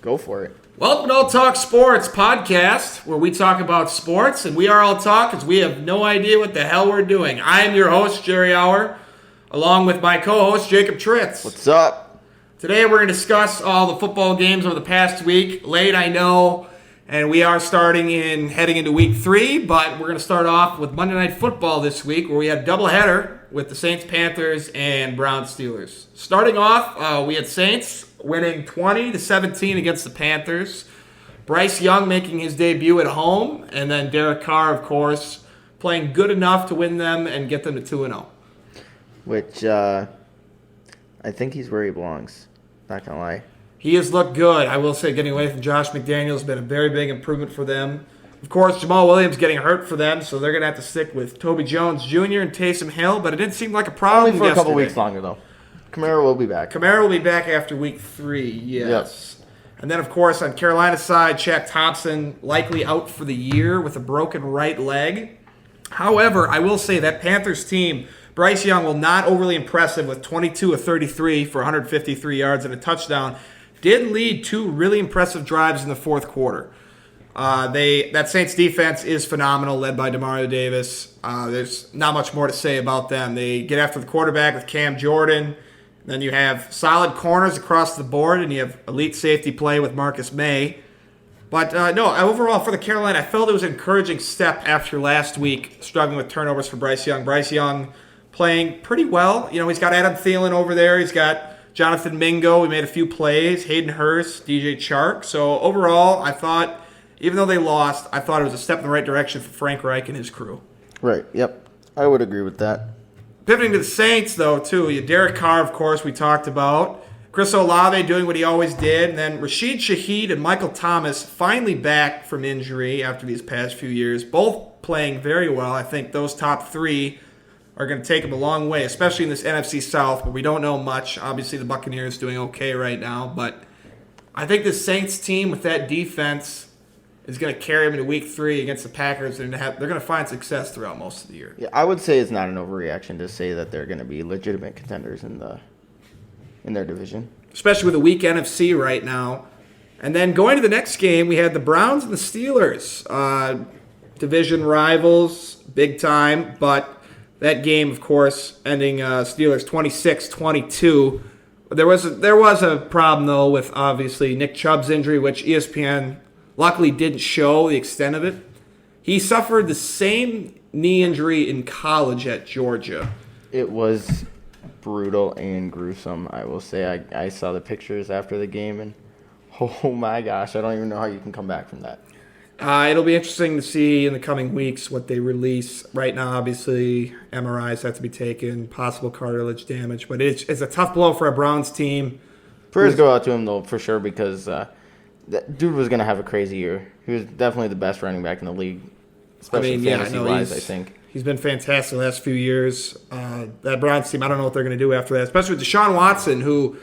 Go for it. Welcome to All Talk Sports podcast, where we talk about sports, and we are all talk because we have no idea what the hell we're doing. I am your host, Jerry Auer, along with my co-host, Jacob Tritz. What's up? Today we're going to discuss all the football games over the past week. Late, I know, and we are heading into week 3, but we're going to start off with Monday Night Football this week, where we had a doubleheader with the Saints, Panthers, and Browns, Steelers. Starting off, we had Saints winning 20-17 against the Panthers. Bryce Young making his debut at home, and then Derek Carr, of course, playing good enough to win them and get them to 2-0. Which I think he's where he belongs. Not gonna lie. He has looked good. I will say getting away from Josh McDaniels has been a very big improvement for them. Of course, Jamal Williams getting hurt for them, so they're going to have to stick with Toby Jones Jr. and Taysom Hill, but it didn't seem like a problem Only for a couple weeks longer, though. Kamara will be back. Kamara will be back after week 3, yes. Yep. And then, of course, on Carolina's side, Shaq Thompson likely out for the year with a broken right leg. However, I will say that Panthers team, Bryce Young, will not overly impressive with 22 of 33 for 153 yards and a touchdown. Did lead 2 really impressive drives in the fourth quarter. That Saints defense is phenomenal, led by Demario Davis. There's not much more to say about them. They get after the quarterback with Cam Jordan. Then you have solid corners across the board, and you have elite safety play with Marcus May. But overall for the Carolina, I felt it was an encouraging step after last week, struggling with turnovers for Bryce Young. Bryce Young playing pretty well. You know, he's got Adam Thielen over there. He's got Jonathan Mingo. We made a few plays. Hayden Hurst, DJ Chark. So overall, I thought, even though they lost, I thought it was a step in the right direction for Frank Reich and his crew. Right, yep. I would agree with that. Pivoting to the Saints, though, too. You Derek Carr, of course, we talked about. Chris Olave doing what he always did. And then Rashid Shaheed and Michael Thomas finally back from injury after these past few years. Both playing very well. I think those top 3 are going to take them a long way, especially in this NFC South, where we don't know much. Obviously, the Buccaneers doing okay right now. But I think the Saints team with that defense is going to carry them into week 3 against the Packers. They're going to find success throughout most of the year. Yeah, I would say it's not an overreaction to say that they're going to be legitimate contenders in their division. Especially with a weak NFC right now. And then going to the next game, we had the Browns and the Steelers. Division rivals, big time. But that game, of course, ending Steelers 26-22. There was a problem, though, with obviously Nick Chubb's injury, which ESPN luckily didn't show the extent of it. He suffered the same knee injury in college at Georgia. It was brutal and gruesome, I will say. I saw the pictures after the game, and oh my gosh, I don't even know how you can come back from that. It'll be interesting to see in the coming weeks what they release. Right now, obviously, MRIs have to be taken, possible cartilage damage. But it's a tough blow for a Browns team. Prayers go out to him, though, for sure, because that dude was going to have a crazy year. He was definitely the best running back in the league, especially fantasy-wise, I think. He's been fantastic the last few years. That Browns team, I don't know what they're going to do after that, especially with Deshaun Watson, who,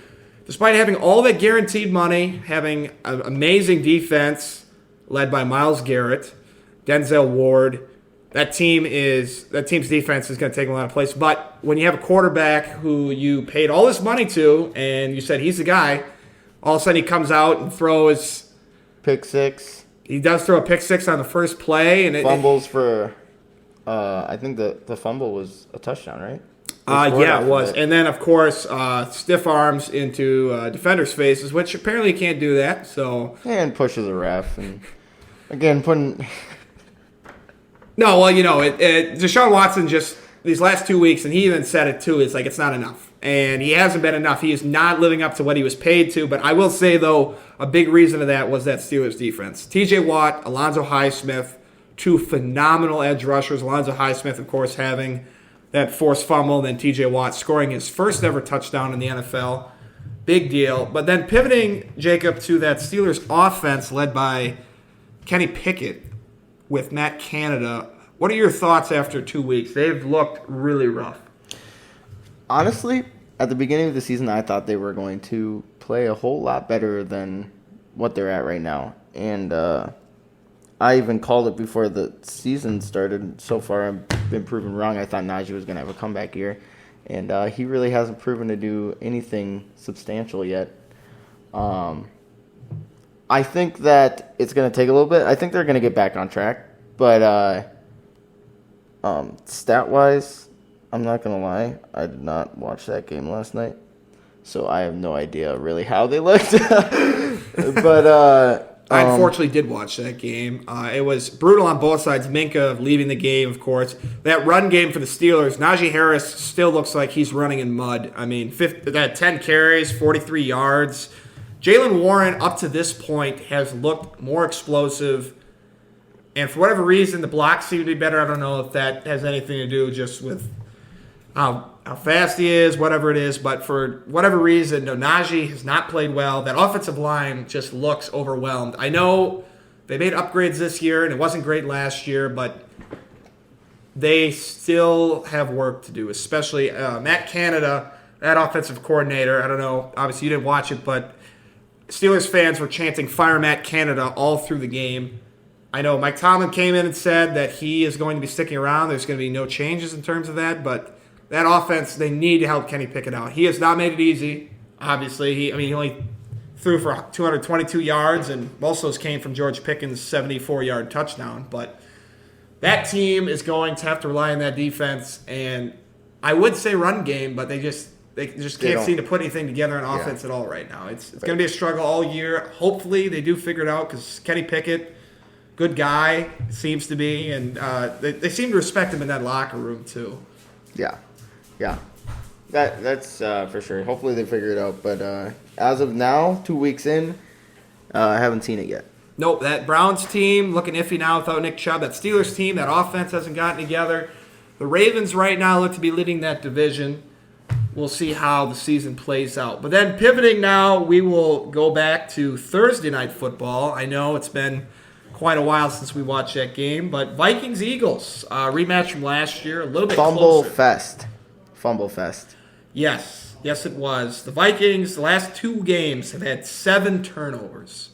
despite having all that guaranteed money, having an amazing defense led by Myles Garrett, Denzel Ward, that team's defense is going to take a lot of place. But when you have a quarterback who you paid all this money to and you said he's the guy, all of a sudden he comes out and throws pick 6. He does throw a pick 6 on the first play, and fumbles for. I think the fumble was a touchdown, right? Yeah, it was. And then, of course, stiff arms into defenders' faces, which apparently you can't do that. So and pushes a ref, and again putting. No, well, Deshaun Watson just these last 2 weeks, and he even said it too. It's like it's not enough. And he hasn't been enough. He is not living up to what he was paid to. But I will say, though, a big reason of that was that Steelers defense. T.J. Watt, Alonzo Highsmith, 2 phenomenal edge rushers. Alonzo Highsmith, of course, having that forced fumble, and then T.J. Watt scoring his first ever touchdown in the NFL. Big deal. But then pivoting, Jacob, to that Steelers offense led by Kenny Pickett with Matt Canada. What are your thoughts after 2 weeks? They've looked really rough. Honestly, at the beginning of the season, I thought they were going to play a whole lot better than what they're at right now. And I even called it before the season started. So far, I've been proven wrong. I thought Najee was going to have a comeback year. And he really hasn't proven to do anything substantial yet. I think that it's going to take a little bit. I think they're going to get back on track. But stat-wise, I'm not going to lie. I did not watch that game last night. So I have no idea really how they looked. But I unfortunately did watch that game. It was brutal on both sides. Minka leaving the game, of course. That run game for the Steelers, Najee Harris still looks like he's running in mud. I mean, 10 carries, 43 yards. Jaylen Warren, up to this point, has looked more explosive. And for whatever reason, the blocks seem to be better. I don't know if that has anything to do just with how fast he is, whatever it is. But for whatever reason, Najee has not played well. That offensive line just looks overwhelmed. I know they made upgrades this year, and it wasn't great last year, but they still have work to do, especially Matt Canada, that offensive coordinator. I don't know. Obviously, you didn't watch it, but Steelers fans were chanting "Fire Matt Canada" all through the game. I know Mike Tomlin came in and said that he is going to be sticking around. There's going to be no changes in terms of that, but that offense, they need to help Kenny Pickett out. He has not made it easy, obviously. He only threw for 222 yards, and most of those came from George Pickens' 74-yard touchdown. But that team is going to have to rely on that defense, and I would say run game, but they just can't seem to put anything together on offense at all right now. It's going to be a struggle all year. Hopefully they do figure it out because Kenny Pickett, good guy, seems to be, and they seem to respect him in that locker room too. Yeah. That's for sure. Hopefully they figure it out. But as of now, 2 weeks in, I haven't seen it yet. Nope, that Browns team looking iffy now without Nick Chubb. That Steelers team, that offense hasn't gotten together. The Ravens right now look to be leading that division. We'll see how the season plays out. But then pivoting now, we will go back to Thursday Night Football. I know it's been quite a while since we watched that game, but Vikings-Eagles, rematch from last year, a little bit closer. Fumble fest. Yes, it was. The Vikings, the last 2 games, have had 7 turnovers,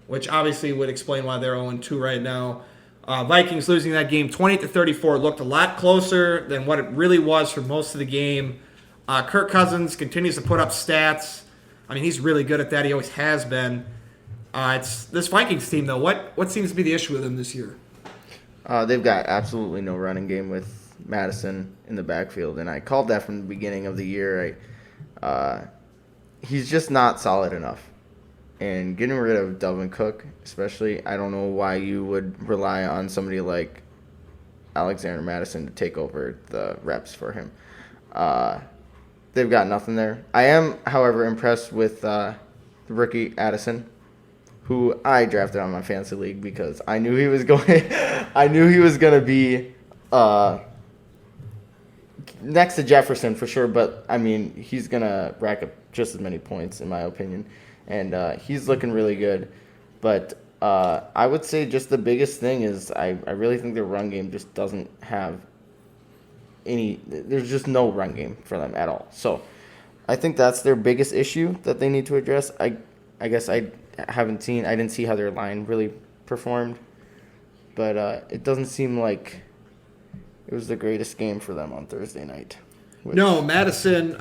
which obviously would explain why they're 0-2 right now. Vikings losing that game 28-34 looked a lot closer than what it really was for most of the game. Kirk Cousins continues to put up stats. I mean, he's really good at that. He always has been. It's this Vikings team, though. What seems to be the issue with them this year? They've got absolutely no running game with Madison in the backfield, and I called that from the beginning of the year. He's just not solid enough. And getting rid of Dalvin Cook, especially, I don't know why you would rely on somebody like Alexander Madison to take over the reps for him. They've got nothing there. I am, however, impressed with the rookie Addison, who I drafted on my fantasy league because I knew he was going to be next to Jefferson for sure. But I mean, he's gonna rack up just as many points in my opinion, and he's looking really good. But I would say just the biggest thing is I really think their run game just doesn't have there's just no run game for them at all. So I think that's their biggest issue that they need to address. I guess I didn't see how their line really performed, but it doesn't seem like it was the greatest game for them on Thursday night. No, Madison,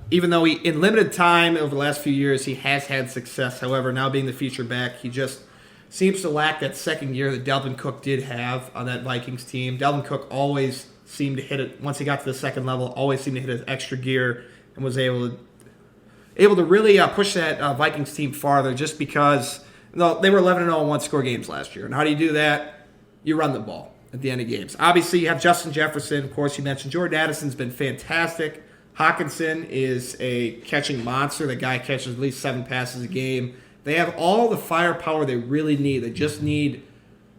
even though in limited time over the last few years, he has had success. However, now being the feature back, he just seems to lack that second year that Dalvin Cook did have on that Vikings team. Dalvin Cook always seemed to hit it, once he got to the second level, always seemed to hit his extra gear and was able to really push that Vikings team farther just because they were 11-0 in one-score games last year. And how do you do that? You run the ball at the end of games. Obviously, you have Justin Jefferson. Of course, you mentioned Jordan Addison's been fantastic. Hawkinson is a catching monster. The guy catches at least 7 passes a game. They have all the firepower they really need. They just need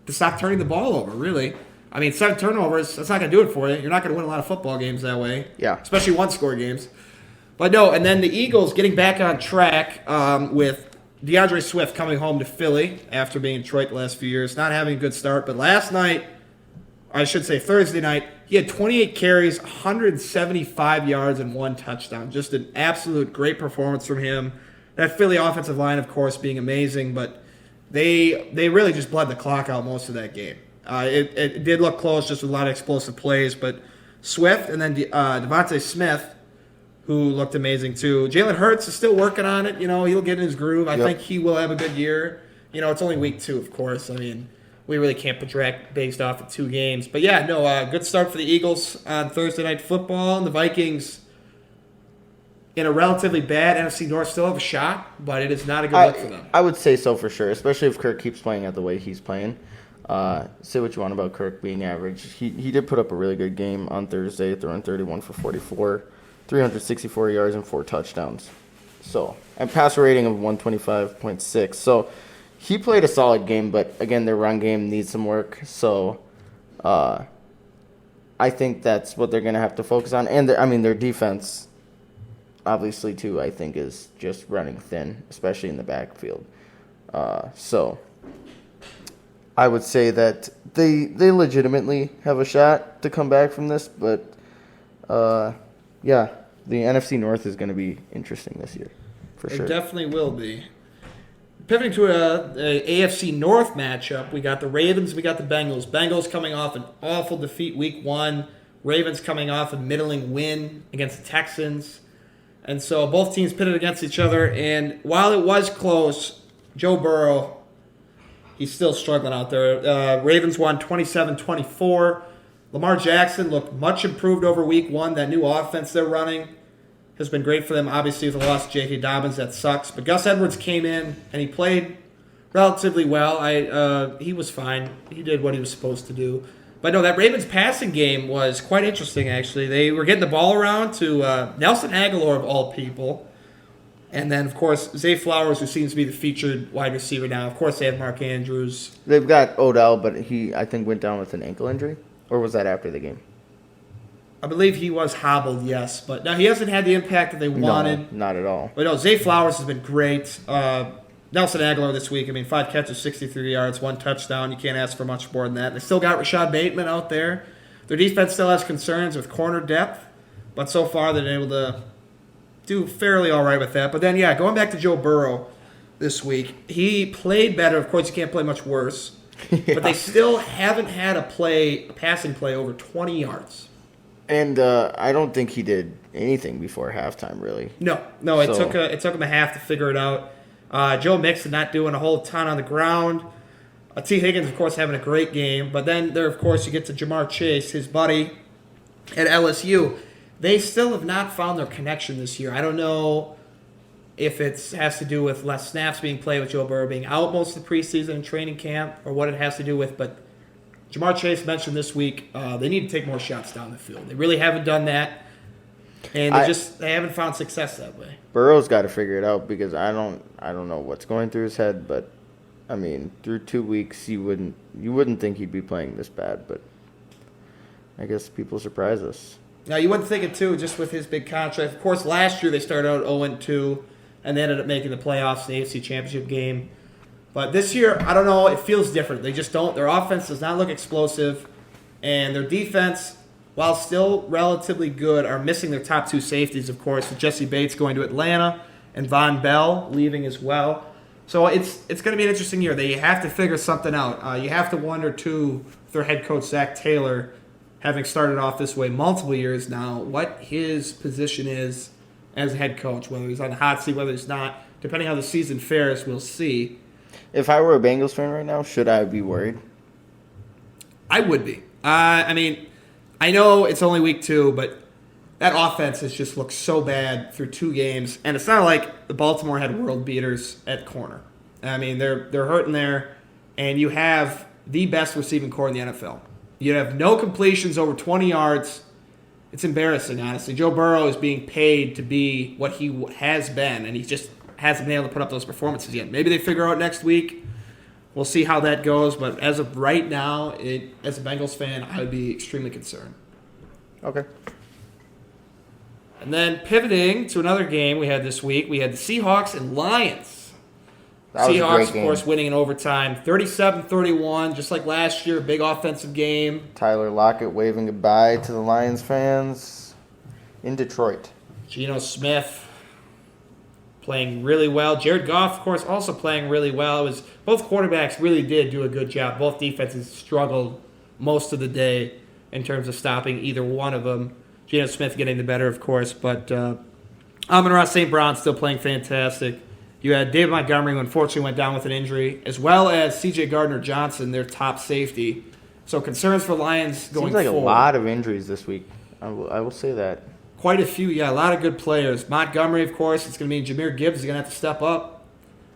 to stop turning the ball over, really. I mean, 7 turnovers, that's not going to do it for you. You're not going to win a lot of football games that way. Yeah. Especially one-score games. But no, and then the Eagles getting back on track with DeAndre Swift coming home to Philly after being in Detroit the last few years, not having a good start. But last night, I should say Thursday night, he had 28 carries, 175 yards, and 1 touchdown. Just an absolute great performance from him. That Philly offensive line, of course, being amazing, but they really just bled the clock out most of that game. It did look close, just with a lot of explosive plays, but Swift and then Devontae Smith, who looked amazing too. Jalen Hurts is still working on it. He'll get in his groove. I think he will have a good year. It's only week 2, of course. I mean, we really can't project based off of 2 games. But yeah, no, good start for the Eagles on Thursday Night Football. And the Vikings, in a relatively bad NFC North, still have a shot, but it is not a good look for them. I would say so for sure, especially if Kirk keeps playing at the way he's playing. Say what you want about Kirk being average. He did put up a really good game on Thursday, throwing 31 for 44, 364 yards and 4 touchdowns. So, and passer rating of 125.6. So, he played a solid game, but again, their run game needs some work. So, I think that's what they're going to have to focus on. And their defense, obviously, too, I think is just running thin, especially in the backfield. So, I would say that they legitimately have a shot to come back from this, but yeah, the NFC North is going to be interesting this year, for sure. It definitely will be. Pivoting to a AFC North matchup, we got the Ravens, we got the Bengals. Bengals coming off an awful defeat week 1. Ravens coming off a middling win against the Texans. And so both teams pitted against each other, and while it was close, Joe Burrow, he's still struggling out there. Ravens won 27-24. Lamar Jackson looked much improved over week 1. That new offense they're running has been great for them. Obviously, with the loss of J.K. Dobbins, that sucks. But Gus Edwards came in, and he played relatively well. He was fine. He did what he was supposed to do. But no, that Ravens passing game was quite interesting, actually. They were getting the ball around to Nelson Aguilar, of all people. And then, of course, Zay Flowers, who seems to be the featured wide receiver now. Of course, they have Mark Andrews. They've got Odell, but he, I think, went down with an ankle injury. Or was that after the game? I believe he was hobbled, yes. But now he hasn't had the impact that they wanted. No, not at all. But no, Zay Flowers has been great. Nelson Aguilar this week, 5 catches, 63 yards, 1 touchdown. You can't ask for much more than that. They still got Rashad Bateman out there. Their defense still has concerns with corner depth. But so far, they've been able to do fairly all right with that. But then, yeah, going back to Joe Burrow this week, he played better. Of course, you can't play much worse. Yeah. But they still haven't had a passing play over 20 yards. And I don't think he did anything before halftime, really. No, it took him a half to figure it out. Joe Mixon not doing a whole ton on the ground. T. Higgins, of course, having a great game. But then there, of course, you get to Jamar Chase, his buddy at LSU. They still have not found their connection this year. I don't know if it has to do with less snaps being played with Joe Burrow being out most of the preseason and training camp or what it has to do with, but Jamar Chase mentioned this week they need to take more shots down the field. They really haven't done that, and they haven't found success that way. Burrow's got to figure it out because I don't know what's going through his head, but through 2 weeks you wouldn't think he'd be playing this bad, but I guess people surprise us. Now, you wouldn't think it, too, just with his big contract. Of course, last year they started out 0-2, and they ended up making the playoffs in the AFC Championship game. But this year, I don't know, it feels different. They just don't. Their offense does not look explosive, and their defense, while still relatively good, are missing their top 2 safeties, of course, with Jesse Bates going to Atlanta and Von Bell leaving as well. So it's going to be an interesting year. They have to figure something out. You have to wonder, too, if their head coach, Zach Taylor, having started off this way multiple years now, what his position is as a head coach, whether he's on the hot seat, whether he's not. Depending how the season fares, we'll see. If I were a Bengals fan right now, should I be worried? I would be. I know it's only week 2, but that offense has just looked so bad through 2 games, and it's not like the Baltimore had world beaters at corner. They're hurting there, and you have the best receiving core in the NFL. You have no completions over 20 yards. It's embarrassing, honestly. Joe Burrow is being paid to be what he has been, and he just hasn't been able to put up those performances yet. Maybe they figure out next week. We'll see how that goes. But as of right now, as a Bengals fan, I would be extremely concerned. Okay. And then pivoting to another game we had this week, we had the Seahawks and Lions. Seahawks, of course, winning in overtime, 37-31, just like last year, big offensive game. Tyler Lockett waving goodbye to the Lions fans in Detroit. Geno Smith playing really well. Jared Goff, of course, also playing really well. Both quarterbacks really did do a good job. Both defenses struggled most of the day in terms of stopping either one of them. Geno Smith getting the better, of course, but Amon-Ra St. Brown still playing fantastic. You had David Montgomery, who unfortunately went down with an injury, as well as C.J. Gardner-Johnson, their top safety. So concerns for Lions going forward. Seems like a lot of injuries this week. I will say that. Quite a few, yeah. A lot of good players. Montgomery, of course, it's going to mean Jahmyr Gibbs is going to have to step up.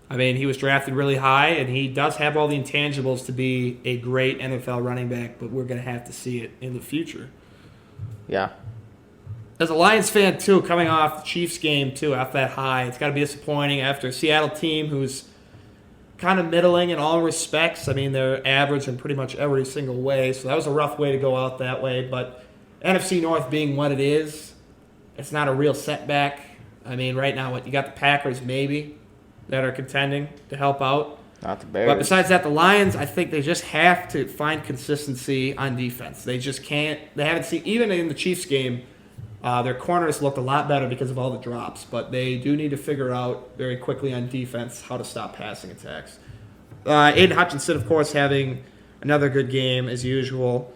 I mean, he was drafted really high, and he does have all the intangibles to be a great NFL running back, but we're going to have to see it in the future. Yeah. As a Lions fan, too, coming off the Chiefs game, too, off that high, it's got to be disappointing after a Seattle team who's kind of middling in all respects. I mean, they're average in pretty much every single way, so that was a rough way to go out that way. But NFC North being what it is, it's not a real setback. I mean, right now, you got the Packers, maybe, that are contending to help out. Not the Bears. But besides that, the Lions, I think they just have to find consistency on defense. They just can't. They haven't seen, even in the Chiefs game, their corners looked a lot better because of all the drops. But they do need to figure out very quickly on defense how to stop passing attacks. Aiden Hutchinson, of course, having another good game as usual,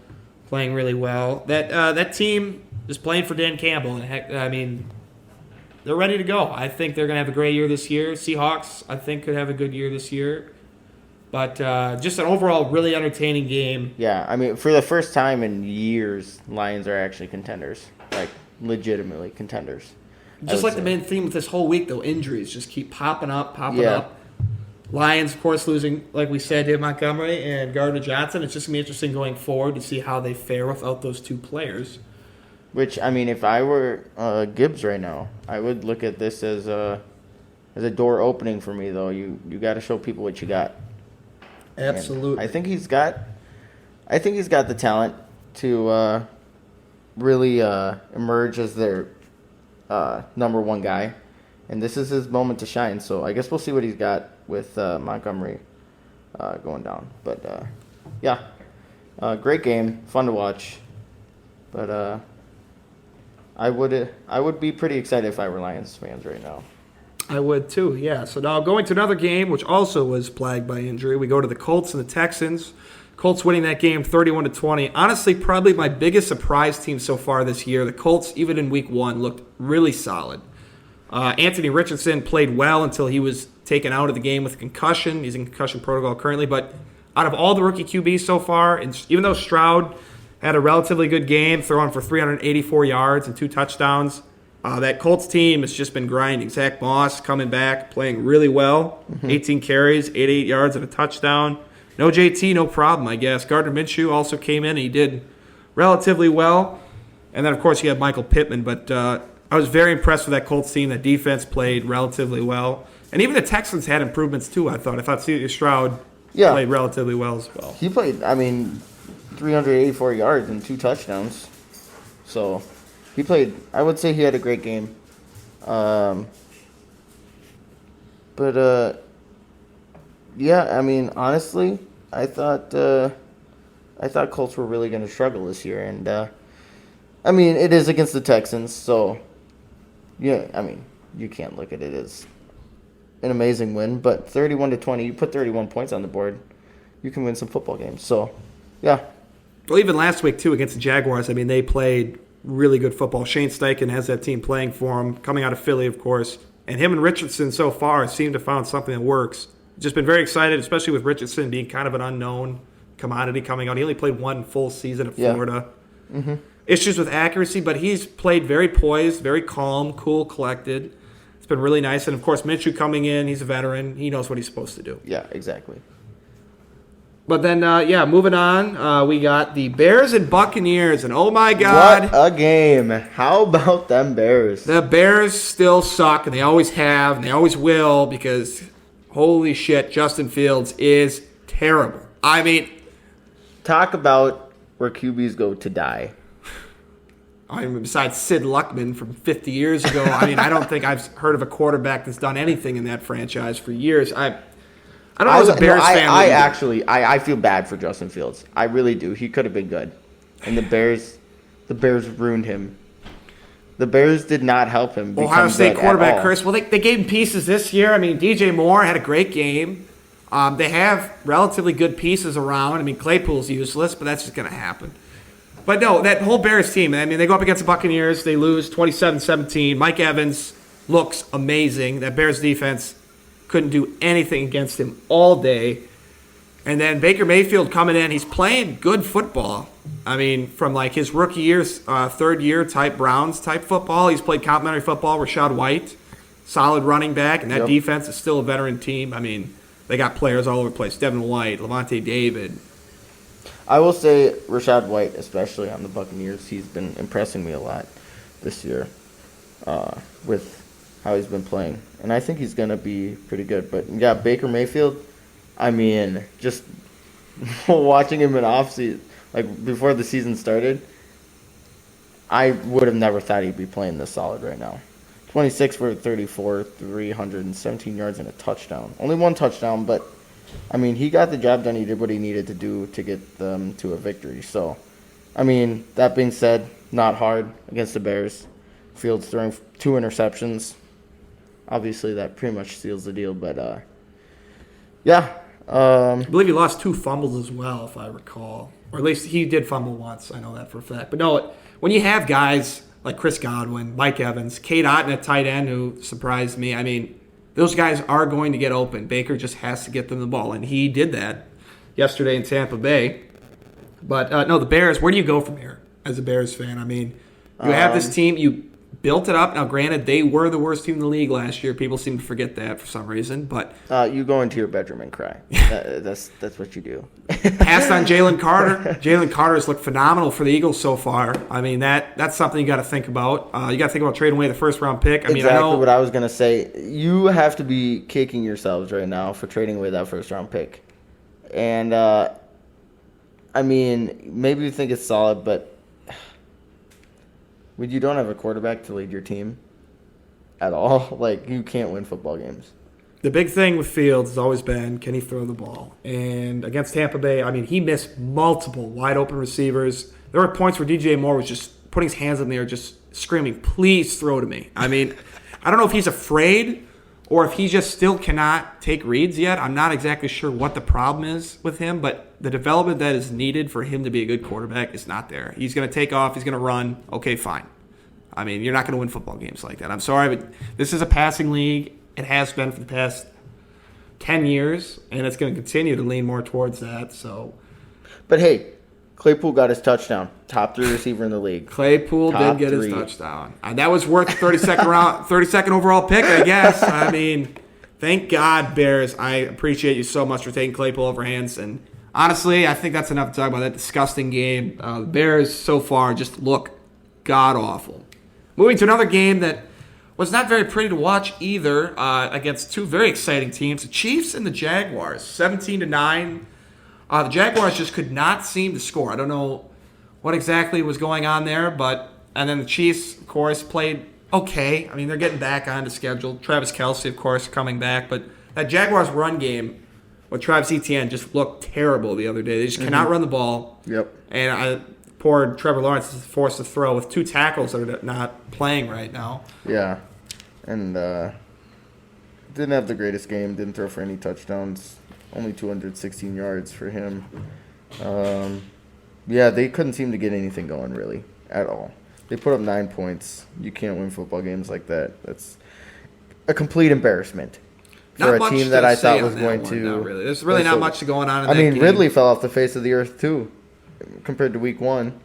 playing really well. That team is playing for Dan Campbell, and heck, I mean, they're ready to go. I think they're going to have a great year this year. Seahawks, I think, could have a good year this year. But just an overall really entertaining game. Yeah, I mean, for the first time in years, Lions are actually contenders. Like, legitimately contenders. Just like the main theme with this whole week, though, injuries just keep popping up. Lions, of course, losing, like we said, David Montgomery and Gardner-Johnson. It's just going to be interesting going forward to see how they fare without those two players. Which, I mean, if I were Gibbs right now, I would look at this as a door opening for me, though. You got to show people what you got. Absolutely. And I think he's got the talent to really emerge as their number one guy, and this is his moment to shine. So I guess we'll see what he's got with Montgomery going down. But yeah, great game, fun to watch. But I would be pretty excited if I were Lions fans right now. I would too, yeah. So now going to another game, which also was plagued by injury. We go to the Colts and the Texans. Colts winning that game 31-20. Honestly, probably my biggest surprise team so far this year. The Colts, even in week one, looked really solid. Anthony Richardson played well until he was taken out of the game with a concussion. He's in concussion protocol currently. But out of all the rookie QBs so far, and even though Stroud had a relatively good game, throwing for 384 yards and 2 touchdowns, that Colts team has just been grinding. Zach Moss coming back, playing really well. 18 carries, 88 yards, and a touchdown. No JT, no problem, I guess. Gardner Minshew also came in, and he did relatively well. And then, of course, you have Michael Pittman. But I was very impressed with that Colts team. That defense played relatively well. And even the Texans had improvements, too, I thought. I thought C.J. Stroud played relatively well as well. He played, 384 yards and 2 touchdowns. So he played, I would say he had a great game. Honestly, I thought Colts were really going to struggle this year. And, it is against the Texans. So, yeah, you can't look at it as an amazing win. But 31-20, you put 31 points on the board, you can win some football games. So, yeah. Well, even last week, too, against the Jaguars, they played really good football. Shane Steichen has that team playing for him, coming out of Philly, of course. And him and Richardson so far seem to have found something that works. Just been very excited, especially with Richardson being kind of an unknown commodity coming out. He only played 1 full season at Florida. Mm-hmm. Issues with accuracy, but he's played very poised, very calm, cool, collected. It's been really nice. And, of course, Minshew coming in, he's a veteran. He knows what he's supposed to do. Yeah, exactly. But then, moving on, we got the Bears and Buccaneers, and oh my God. What a game. How about them Bears? The Bears still suck, and they always have, and they always will, because holy shit, Justin Fields is terrible. Talk about where QBs go to die. Besides Sid Luckman from 50 years ago, I don't think I've heard of a quarterback that's done anything in that franchise for years. I don't know as a Bears fan. I feel bad for Justin Fields. I really do. He could have been good. And the Bears ruined him. The Bears did not help him. Ohio State quarterback curse. Well, they gave him pieces this year. DJ Moore had a great game. They have relatively good pieces around. Claypool's useless, but that's just going to happen. But no, that whole Bears team, they go up against the Buccaneers. They lose 27-17. Mike Evans looks amazing. That Bears defense couldn't do anything against him all day. And then Baker Mayfield coming in, he's playing good football. I mean, from like his rookie years, third year type Browns type football, he's played complimentary football. Rashad White, solid running back, and that defense is still a veteran team. I mean, they got players all over the place. Devin White, Levante David. I will say Rashad White, especially on the Buccaneers, he's been impressing me a lot this year with how he's been playing. And I think he's going to be pretty good. But, yeah, Baker Mayfield, I mean, just watching him in off-season, like before the season started, I would have never thought he'd be playing this solid right now. 26 for 34, 317 yards and a touchdown. Only one touchdown, but, I mean, he got the job done. He did what he needed to do to get them to a victory. So, I mean, that being said, not hard against the Bears. Fields throwing 2 interceptions. Obviously, that pretty much seals the deal, but, yeah. I believe he lost 2 fumbles as well, if I recall. Or at least he did fumble once. I know that for a fact. But no, when you have guys like Chris Godwin, Mike Evans, Cade Otton at tight end, who surprised me, I mean, those guys are going to get open. Baker just has to get them the ball, and he did that yesterday in Tampa Bay. But, no, the Bears, where do you go from here as a Bears fan? I mean, you have this team, you built it up. Now, granted, they were the worst team in the league last year. People seem to forget that for some reason. But you go into your bedroom and cry. That's what you do. Passed on Jalen Carter. Jalen Carter's looked phenomenal for the Eagles so far. I mean, that's something you got to think about. You got to think about trading away the first-round pick. I know what I was going to say. You have to be kicking yourselves right now for trading away that first-round pick. And, I mean, maybe you think it's solid, but when you don't have a quarterback to lead your team at all, like, you can't win football games. The big thing with Fields has always been, can he throw the ball? And against Tampa Bay, I mean, he missed multiple wide-open receivers. There were points where DJ Moore was just putting his hands in the air, just screaming, please throw to me. I mean, I don't know if he's afraid or if he just still cannot take reads yet. I'm not exactly sure what the problem is with him, but the development that is needed for him to be a good quarterback is not there. He's going to take off. He's going to run. Okay, fine. I mean, you're not going to win football games like that. I'm sorry, but this is a passing league. It has been for the past 10 years, and it's going to continue to lean more towards that. So, but hey, Claypool got his touchdown. Top 3 receiver in the league. Claypool did get his touchdown. That was worth 32nd overall pick, I guess. I mean, thank God, Bears. I appreciate you so much for taking Claypool over Hanson. Honestly, I think that's enough to talk about that disgusting game. The Bears so far just look god-awful. Moving to another game that was not very pretty to watch either, against 2 very exciting teams, the Chiefs and the Jaguars, 17-9. The Jaguars just could not seem to score. I don't know what exactly was going on there, and then the Chiefs, of course, played okay. I mean, they're getting back onto schedule. Travis Kelce, of course, coming back, but that Jaguars run game with Travis Etienne just looked terrible the other day. They just cannot run the ball. Yep. And poor Trevor Lawrence is forced to throw with 2 tackles that are not playing right now. Yeah. And didn't have the greatest game. Didn't throw for any touchdowns. Only 216 yards for him. Yeah, they couldn't seem to get anything going, really, at all. They put up 9 points. You can't win football games like that. That's a complete embarrassment for a team that I thought was going to. Not really. There's really not much going on in that game. Ridley fell off the face of the earth, too, compared to week 1.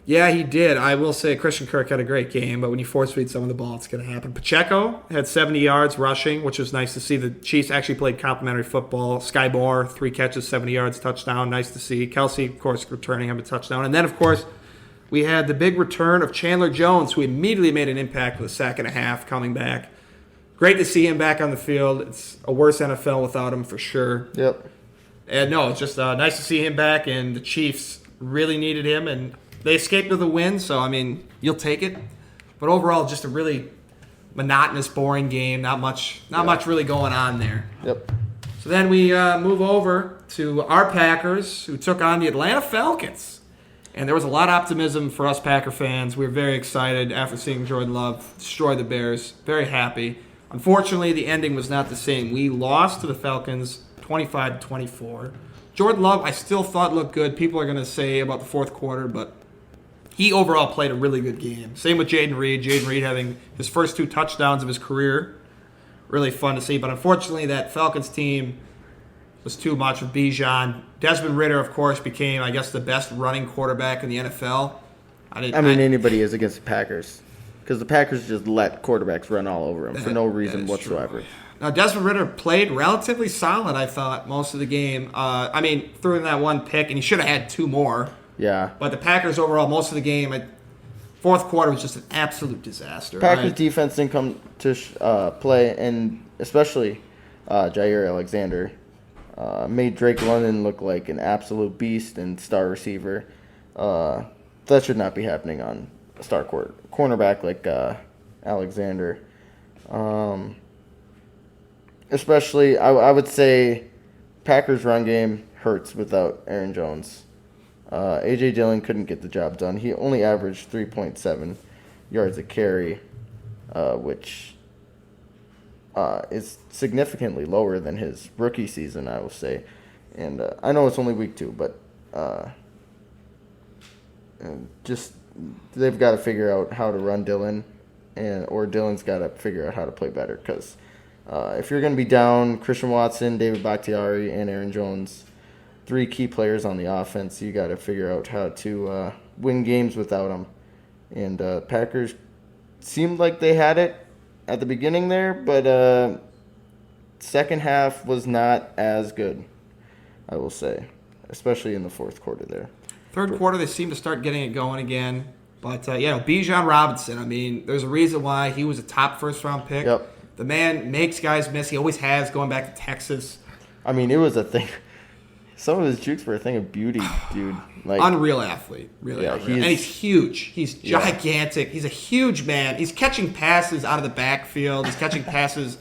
Yeah, he did. I will say Christian Kirk had a great game, but when you force feed some of the ball, it's going to happen. Pacheco had 70 yards rushing, which was nice to see. The Chiefs actually played complimentary football. Sky Moore, 3 catches, 70 yards, touchdown. Nice to see. Kelce, of course, returning him a touchdown. And then, of course, we had the big return of Chandler Jones, who immediately made an impact with a sack and a half coming back. Great to see him back on the field. It's a worse NFL without him for sure. Yep. And no, it's just nice to see him back, and the Chiefs really needed him, and they escaped with a win, so, I mean, you'll take it. But overall, just a really monotonous, boring game. Not much really going on there. Yep. So then we move over to our Packers, who took on the Atlanta Falcons. And there was a lot of optimism for us Packer fans. We were very excited after seeing Jordan Love destroy the Bears. Very happy. Unfortunately, the ending was not the same. We lost to the Falcons 25-24. Jordan Love, I still thought looked good. People are going to say about the fourth quarter, but he overall played a really good game. Same with Jaden Reed. Jaden Reed having his first 2 touchdowns of his career. really fun to see. But unfortunately, that Falcons team was too much with Bijan. Desmond Ridder, of course, became, I guess, the best running quarterback in the NFL. Anybody is against the Packers. Because the Packers just let quarterbacks run all over them for no reason whatsoever. True. Now, Desmond Ridder played relatively solid, I thought, most of the game. Threw in that one pick, and he should have had 2 more. Yeah. But the Packers overall, most of the game, fourth quarter was just an absolute disaster. Packers defense didn't come to play, and especially Jair Alexander made Drake London look like an absolute beast and star receiver. That should not be happening on a star cornerback like Alexander. Especially, I would say Packers run game hurts without Aaron Jones. A.J. Dillon couldn't get the job done. He only averaged 3.7 yards a carry, which is significantly lower than his rookie season, I will say. And I know it's only week 2, but just they've got to figure out how to run Dillon, or Dillon's got to figure out how to play better. Because if you're going to be down Christian Watson, David Bakhtiari, and Aaron Jones, 3 key players on the offense, you got to figure out how to win games without them. And Packers seemed like they had it at the beginning there, but second half was not as good, I will say, especially in the fourth quarter there. Third quarter, they seem to start getting it going again. But, Bijan Robinson, there's a reason why he was a top first-round pick. Yep. The man makes guys miss. He always has, going back to Texas. It was a thing. Some of his jukes were a thing of beauty, dude. Unreal athlete, really. Yeah, unreal. And he's huge. He's gigantic. He's a huge man. He's catching passes out of the backfield. He's catching passes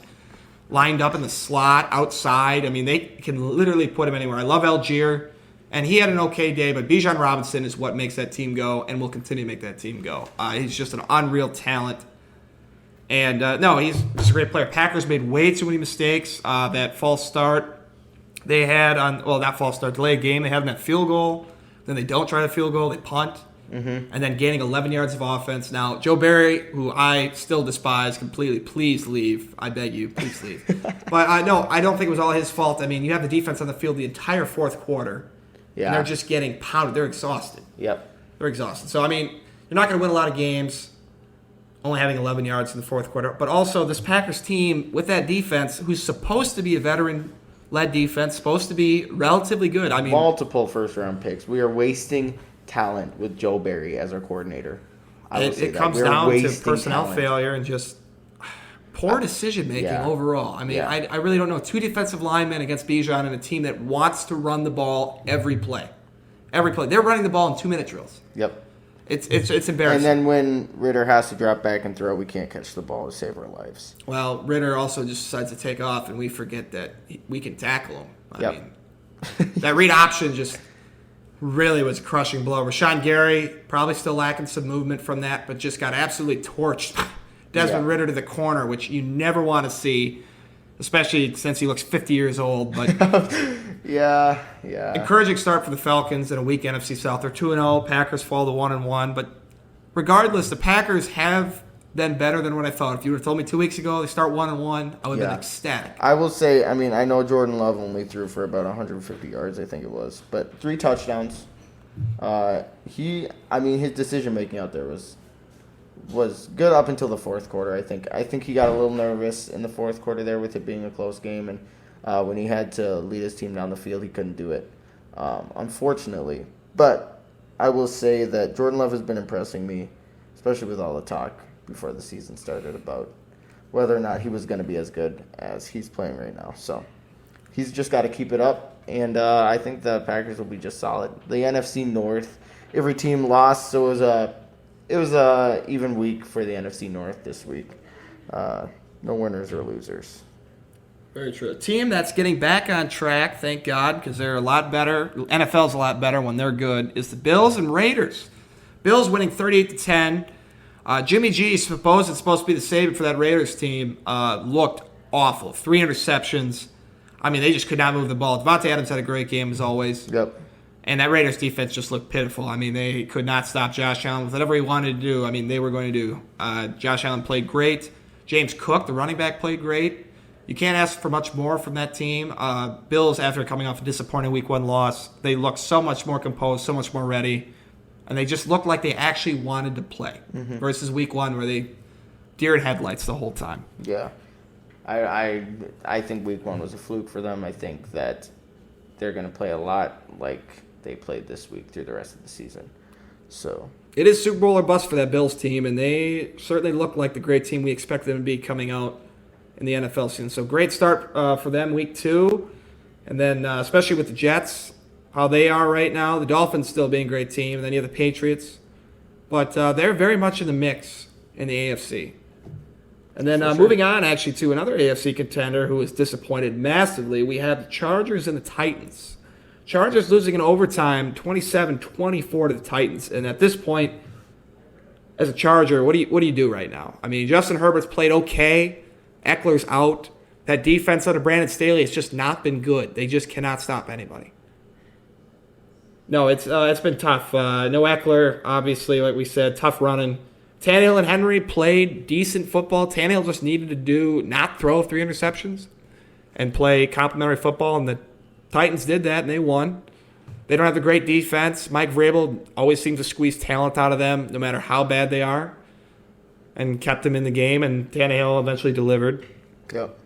lined up in the slot, outside. They can literally put him anywhere. I love Algier, and he had an okay day, but Bijan Robinson is what makes that team go and will continue to make that team go. He's just an unreal talent. And, he's just a great player. Packers made way too many mistakes. That false start they had not false start, delay game. They had them at field goal. Then they don't try the field goal. They punt. Mm-hmm. And then gaining 11 yards of offense. Now, Joe Barry, who I still despise completely, please leave. I beg you, please leave. But I don't think it was all his fault. You have the defense on the field the entire fourth quarter. Yeah. And they're just getting pounded. They're exhausted. Yep. They're exhausted. So, you're not going to win a lot of games only having 11 yards in the fourth quarter. But also, this Packers team with that defense, who's supposed to be a veteran-led defense, supposed to be relatively good. Multiple first-round picks. We are wasting talent with Joe Barry as our coordinator. It comes down to personnel failure and just poor decision-making overall. I really don't know. 2 defensive linemen against Bijan and a team that wants to run the ball every play. Every play. They're running the ball in 2-minute drills. Yep. It's embarrassing. And then when Ridder has to drop back and throw, we can't catch the ball to save our lives. Well, Ridder also just decides to take off, and we forget that we can tackle him. That read option just really was a crushing blow. Rashawn Gary probably still lacking some movement from that, but just got absolutely torched. Desmond Ridder to the corner, which you never want to see, especially since he looks 50 years old. But yeah. Encouraging start for the Falcons in a weak NFC South. They're 2-0. Packers fall to 1-1. But regardless, the Packers have been better than what I thought. If you would have told me 2 weeks ago they start 1-1, I would have been ecstatic. I will say, I know Jordan Love only threw for about 150 yards, I think it was, but 3 touchdowns. His decision making out there was good up until the fourth quarter. I think he got a little nervous in the fourth quarter there with it being a close game, and when he had to lead his team down the field, he couldn't do it, unfortunately. But I will say that Jordan Love has been impressing me, especially with all the talk before the season started about whether or not he was going to be as good as he's playing right now. So he's just got to keep it up, and I think the Packers will be just solid. The NFC North, every team lost, so it was a even week for the NFC North this week. No winners or losers. Very true. A team that's getting back on track, thank God, because they're a lot better. NFL's a lot better when they're good, is the Bills and Raiders. Bills winning 38-10. Jimmy G, it's supposed to be the savior for that Raiders team, looked awful. 3 interceptions. They just could not move the ball. Devontae Adams had a great game as always. Yep. And that Raiders defense just looked pitiful. They could not stop Josh Allen with whatever he wanted to do. They were going to do. Josh Allen played great. James Cook, the running back, played great. You can't ask for much more from that team. Bills, after coming off a disappointing Week 1 loss, they look so much more composed, so much more ready, and they just look like they actually wanted to play versus Week 1 where they deer in headlights the whole time. Yeah. I think Week 1 was a fluke for them. I think that they're going to play a lot like they played this week through the rest of the season. So it is Super Bowl or bust for that Bills team, and they certainly look like the great team we expect them to be coming out in the NFL season. So great start for them Week 2, and then especially with the Jets, how they are right now. The Dolphins still being a great team, and then you have the Patriots. But they're very much in the mix in the AFC. And then moving on actually to another AFC contender who is disappointed massively, we have the Chargers and the Titans. Chargers losing in overtime 27-24 to the Titans. And at this point, as a Charger, what do you do right now? I mean, Justin Herbert's played okay. Eckler's out. That defense under Brandon Staley has just not been good. They just cannot stop anybody. No, it's been tough. No Eckler, obviously, like we said, tough running. Tannehill and Henry played decent football. Tannehill just needed to not throw 3 interceptions and play complimentary football, and the Titans did that, and they won. They don't have the great defense. Mike Vrabel always seems to squeeze talent out of them, no matter how bad they are, and kept them in the game, and Tannehill eventually delivered. Yep.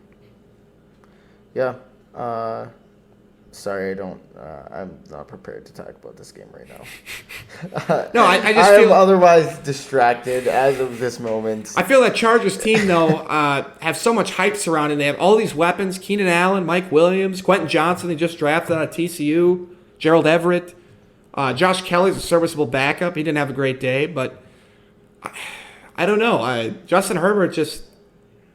Yeah. Sorry, I'm not prepared to talk about this game right now. No, I just feel... I'm otherwise distracted as of this moment. I feel that Chargers team, though, have so much hype surrounding. They have all these weapons. Keenan Allen, Mike Williams, Quentin Johnson, they just drafted out of TCU, Gerald Everett. Josh Kelly's a serviceable backup. He didn't have a great day, but I don't know. Justin Herbert just...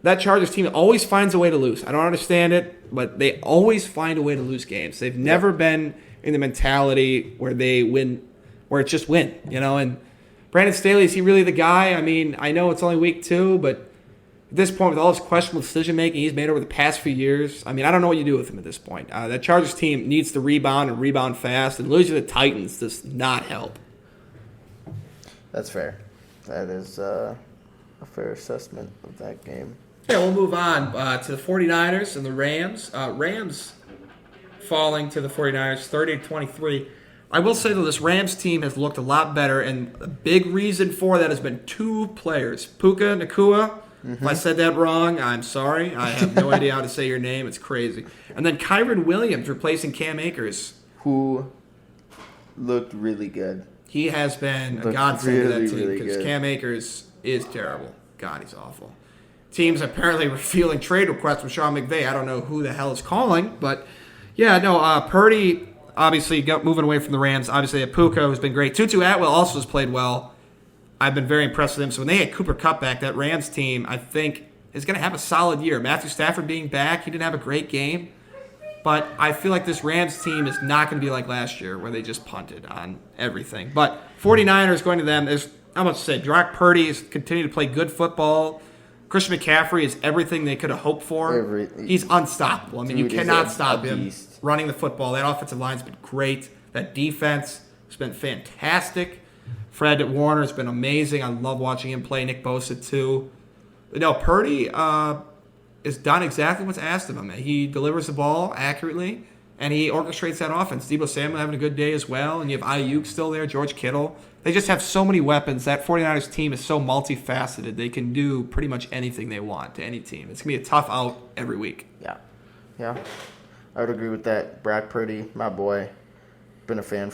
That Chargers team always finds a way to lose. I don't understand it, but they always find a way to lose games. They've never been in the mentality where they win, where it's just win, And Brandon Staley, is he really the guy? I mean, I know it's only Week 2, but at this point, with all his questionable decision-making he's made over the past few years, I mean, I don't know what you do with him at this point. That Chargers team needs to rebound and rebound fast, and losing to the Titans does not help. That's fair. That is a fair assessment of that game. Yeah, we'll move on to the 49ers and the Rams. Rams falling to the 49ers 30-23. I will say, though, this Rams team has looked a lot better, and a big reason for that has been 2 players. Puka Nacua. If I said that wrong, I'm sorry. I have no idea how to say your name. It's crazy. And then Kyren Williams replacing Cam Akers, who looked really good. He has been a godsend to that team because Cam Akers is terrible. God, he's awful. Teams apparently were fielding trade requests from Sean McVay. I don't know who the hell is calling, but yeah, no. Purdy obviously got moving away from the Rams. Obviously, Puka has been great. Tutu Atwell also has played well. I've been very impressed with him. So when they had Cooper Kupp back, that Rams team, I think, is going to have a solid year. Matthew Stafford being back, he didn't have a great game, but I feel like this Rams team is not going to be like last year where they just punted on everything. But 49ers going to them, there's not much to say. Brock Purdy is continuing to play good football. Christian McCaffrey is everything they could have hoped for. He's unstoppable. I mean, you cannot stop him running the football. That offensive line's been great. That defense has been fantastic. Fred Warner has been amazing. I love watching him play. Nick Bosa, too. No, Purdy has done exactly what's asked of him. He delivers the ball accurately, and he orchestrates that offense. Deebo Samuel having a good day as well, and you have Ayuk still there, George Kittle. They just have so many weapons. That 49ers team is so multifaceted. They can do pretty much anything they want to any team. It's going to be a tough out every week. Yeah. I would agree with that. Brock Purdy, my boy. Been a fan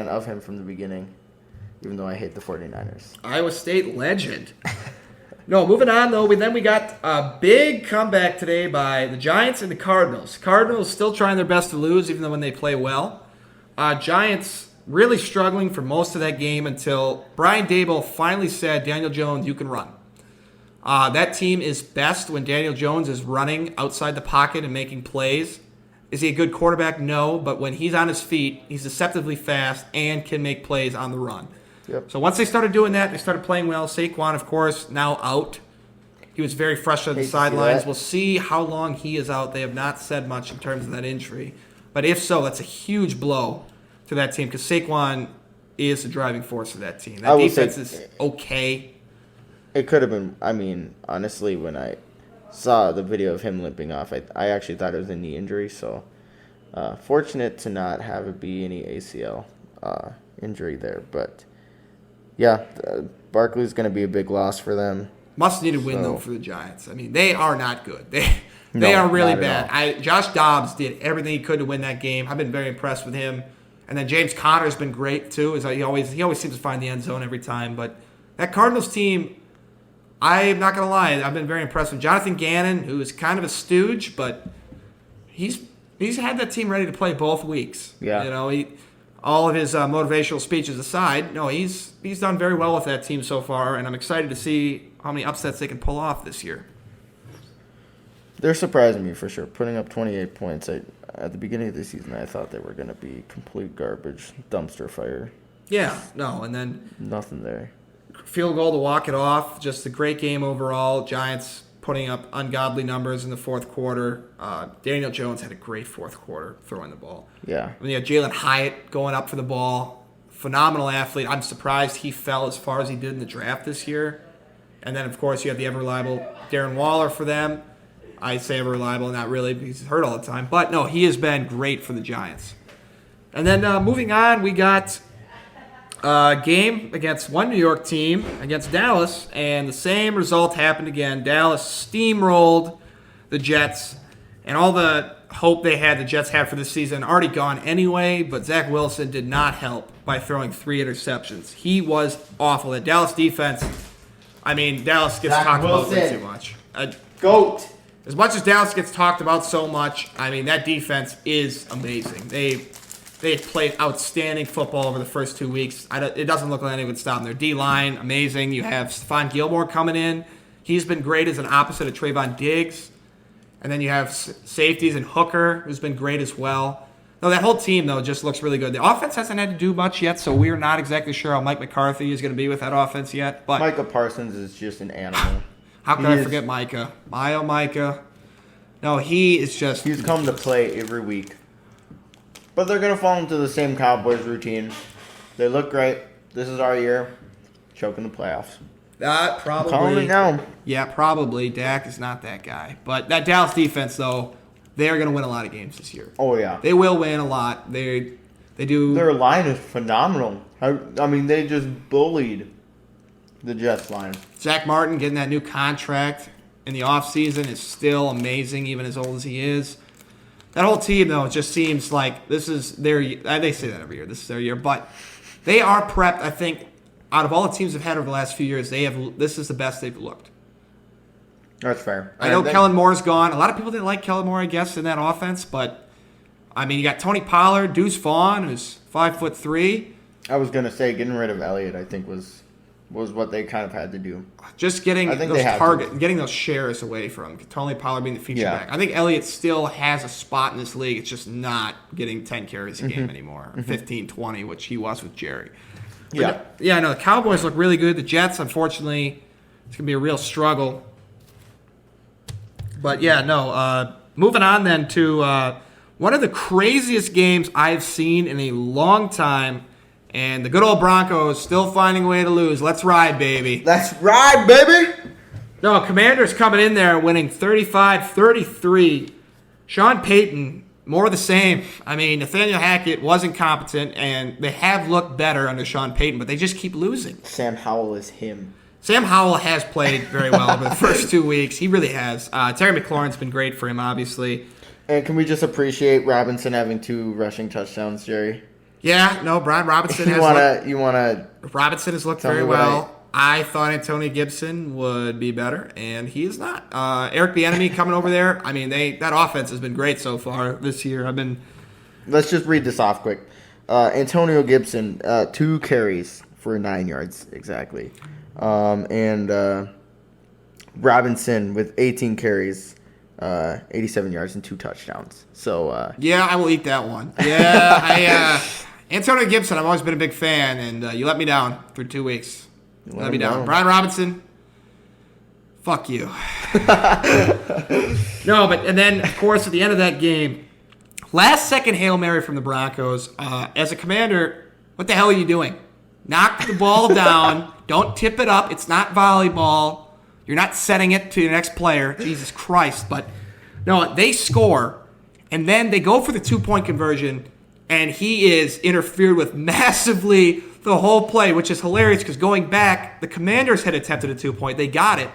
of him from the beginning, even though I hate the 49ers. Iowa State legend. No, moving on, though. We got a big comeback today by the Giants and the Cardinals. Cardinals still trying their best to lose, even though when they play well. Giants really struggling for most of that game until Brian Daboll finally said, Daniel Jones, you can run. That team is best when Daniel Jones is running outside the pocket and making plays. Is he a good quarterback? No, but when he's on his feet, he's deceptively fast and can make plays on the run. Yep. So once they started doing that, they started playing well. Saquon, of course, now out. He was very frustrated on the sidelines. We'll see how long he is out. They have not said much in terms of that injury. But if so, that's a huge blow to that team because Saquon is the driving force of that team. That defense is okay. It could have been, I mean, honestly, when saw the video of him limping off. I actually thought it was a knee injury, so fortunate to not have it be any ACL injury there. But yeah, Barkley's going to be a big loss for them. Must need a win though for the Giants. I mean, they are not good. They are really bad. Josh Dobbs did everything he could to win that game. I've been very impressed with him. And then James Conner's been great too. He always seems to find the end zone every time. But that Cardinals team, I'm not gonna lie, I've been very impressed with Jonathan Gannon, who is kind of a stooge, but he's had that team ready to play both weeks. Yeah. You know, all of his motivational speeches aside, he's done very well with that team so far, and I'm excited to see how many upsets they can pull off this year. They're surprising me for sure. Putting up 28 points. At the beginning of the season, I thought they were going to be complete garbage, dumpster fire. Yeah, no, and then nothing there. Field goal to walk it off. Just a great game overall. Giants putting up ungodly numbers in the fourth quarter. Daniel Jones had a great fourth quarter throwing the ball. Yeah. And you had Jalen Hyatt going up for the ball. Phenomenal athlete. I'm surprised he fell as far as he did in the draft this year. And then, of course, you have the ever-reliable Darren Waller for them. I say ever-reliable, not really, because he's hurt all the time. But, no, he has been great for the Giants. And then moving on, we got a game against one New York team, against Dallas, and the same result happened again. Dallas steamrolled the Jets, and all the hope the Jets had for this season already gone anyway, but Zach Wilson did not help by throwing 3 interceptions. He was awful. The Dallas defense, Dallas gets talked about way too much. GOAT! As much as Dallas gets talked about so much, that defense is amazing. They played outstanding football over the first 2 weeks. It doesn't look like anyone would stop them. Their D-line, amazing. You have Stephon Gilmore coming in. He's been great as an opposite of Trayvon Diggs. And then you have safeties and Hooker, who's been great as well. No, that whole team, though, just looks really good. The offense hasn't had to do much yet, so we're not exactly sure how Mike McCarthy is going to be with that offense yet. But Micah Parsons is just an animal. How can I forget Micah? Micah. No, he is just... He's come to play every week. But they're going to fall into the same Cowboys routine. They look great. This is our year. Choking the playoffs. Probably. Calling it now. Yeah, probably. Dak is not that guy. But that Dallas defense, though, they are going to win a lot of games this year. Oh, yeah. They will win a lot. They do. Their line is phenomenal. They just bullied the Jets line. Zach Martin getting that new contract in the offseason is still amazing, even as old as he is. That whole team, though, it just seems like this is their year. They say that every year. This is their year. But they are prepped, I think, out of all the teams they've had over the last few years, this is the best they've looked. That's fair. I know Kellen Moore's gone. A lot of people didn't like Kellen Moore, I guess, in that offense. But, you got Tony Pollard, Deuce Vaughn, who's 5'3". I was going to say getting rid of Elliott, I think, was what they kind of had to do. Just getting getting those shares away from Tony Pollard being the feature back. I think Elliott still has a spot in this league. It's just not getting 10 carries a game anymore, 15, 20, which he was with Jerry. But I know the Cowboys look really good. The Jets, unfortunately, it's going to be a real struggle. But, moving on then to one of the craziest games I've seen in a long time. And the good old Broncos still finding a way to lose. Let's ride, baby. Let's ride, baby. No, Commanders coming in there winning 35-33. Sean Payton, more of the same. Nathaniel Hackett was incompetent, and they have looked better under Sean Payton, but they just keep losing. Sam Howell is him. Sam Howell has played very well over the first 2 weeks. He really has. Terry McLaurin's been great for him, obviously. And can we just appreciate Robinson having 2 rushing touchdowns, Jerry? Yeah, no, Brian Robinson has Robinson has looked very well. I thought Antonio Gibson would be better, and he is not. Eric Bieniemy coming over there. That offense has been great so far this year. Let's just read this off quick. Antonio Gibson, 2 carries for 9 yards exactly, and Robinson with 18 carries. 87 yards and 2 touchdowns. So I will eat that one. Yeah, Antonio Gibson, I've always been a big fan, and you let me down for 2 weeks. You let me down. Brian Robinson, fuck you. And then of course at the end of that game, last second Hail Mary from the Broncos. As a commander, what the hell are you doing? Knock the ball down. Don't tip it up. It's not volleyball. You're not setting it to the next player. Jesus Christ. But, no, they score, and then they go for the 2-point conversion, and he is interfered with massively the whole play, which is hilarious because going back, the Commanders had attempted a 2-point. They got it.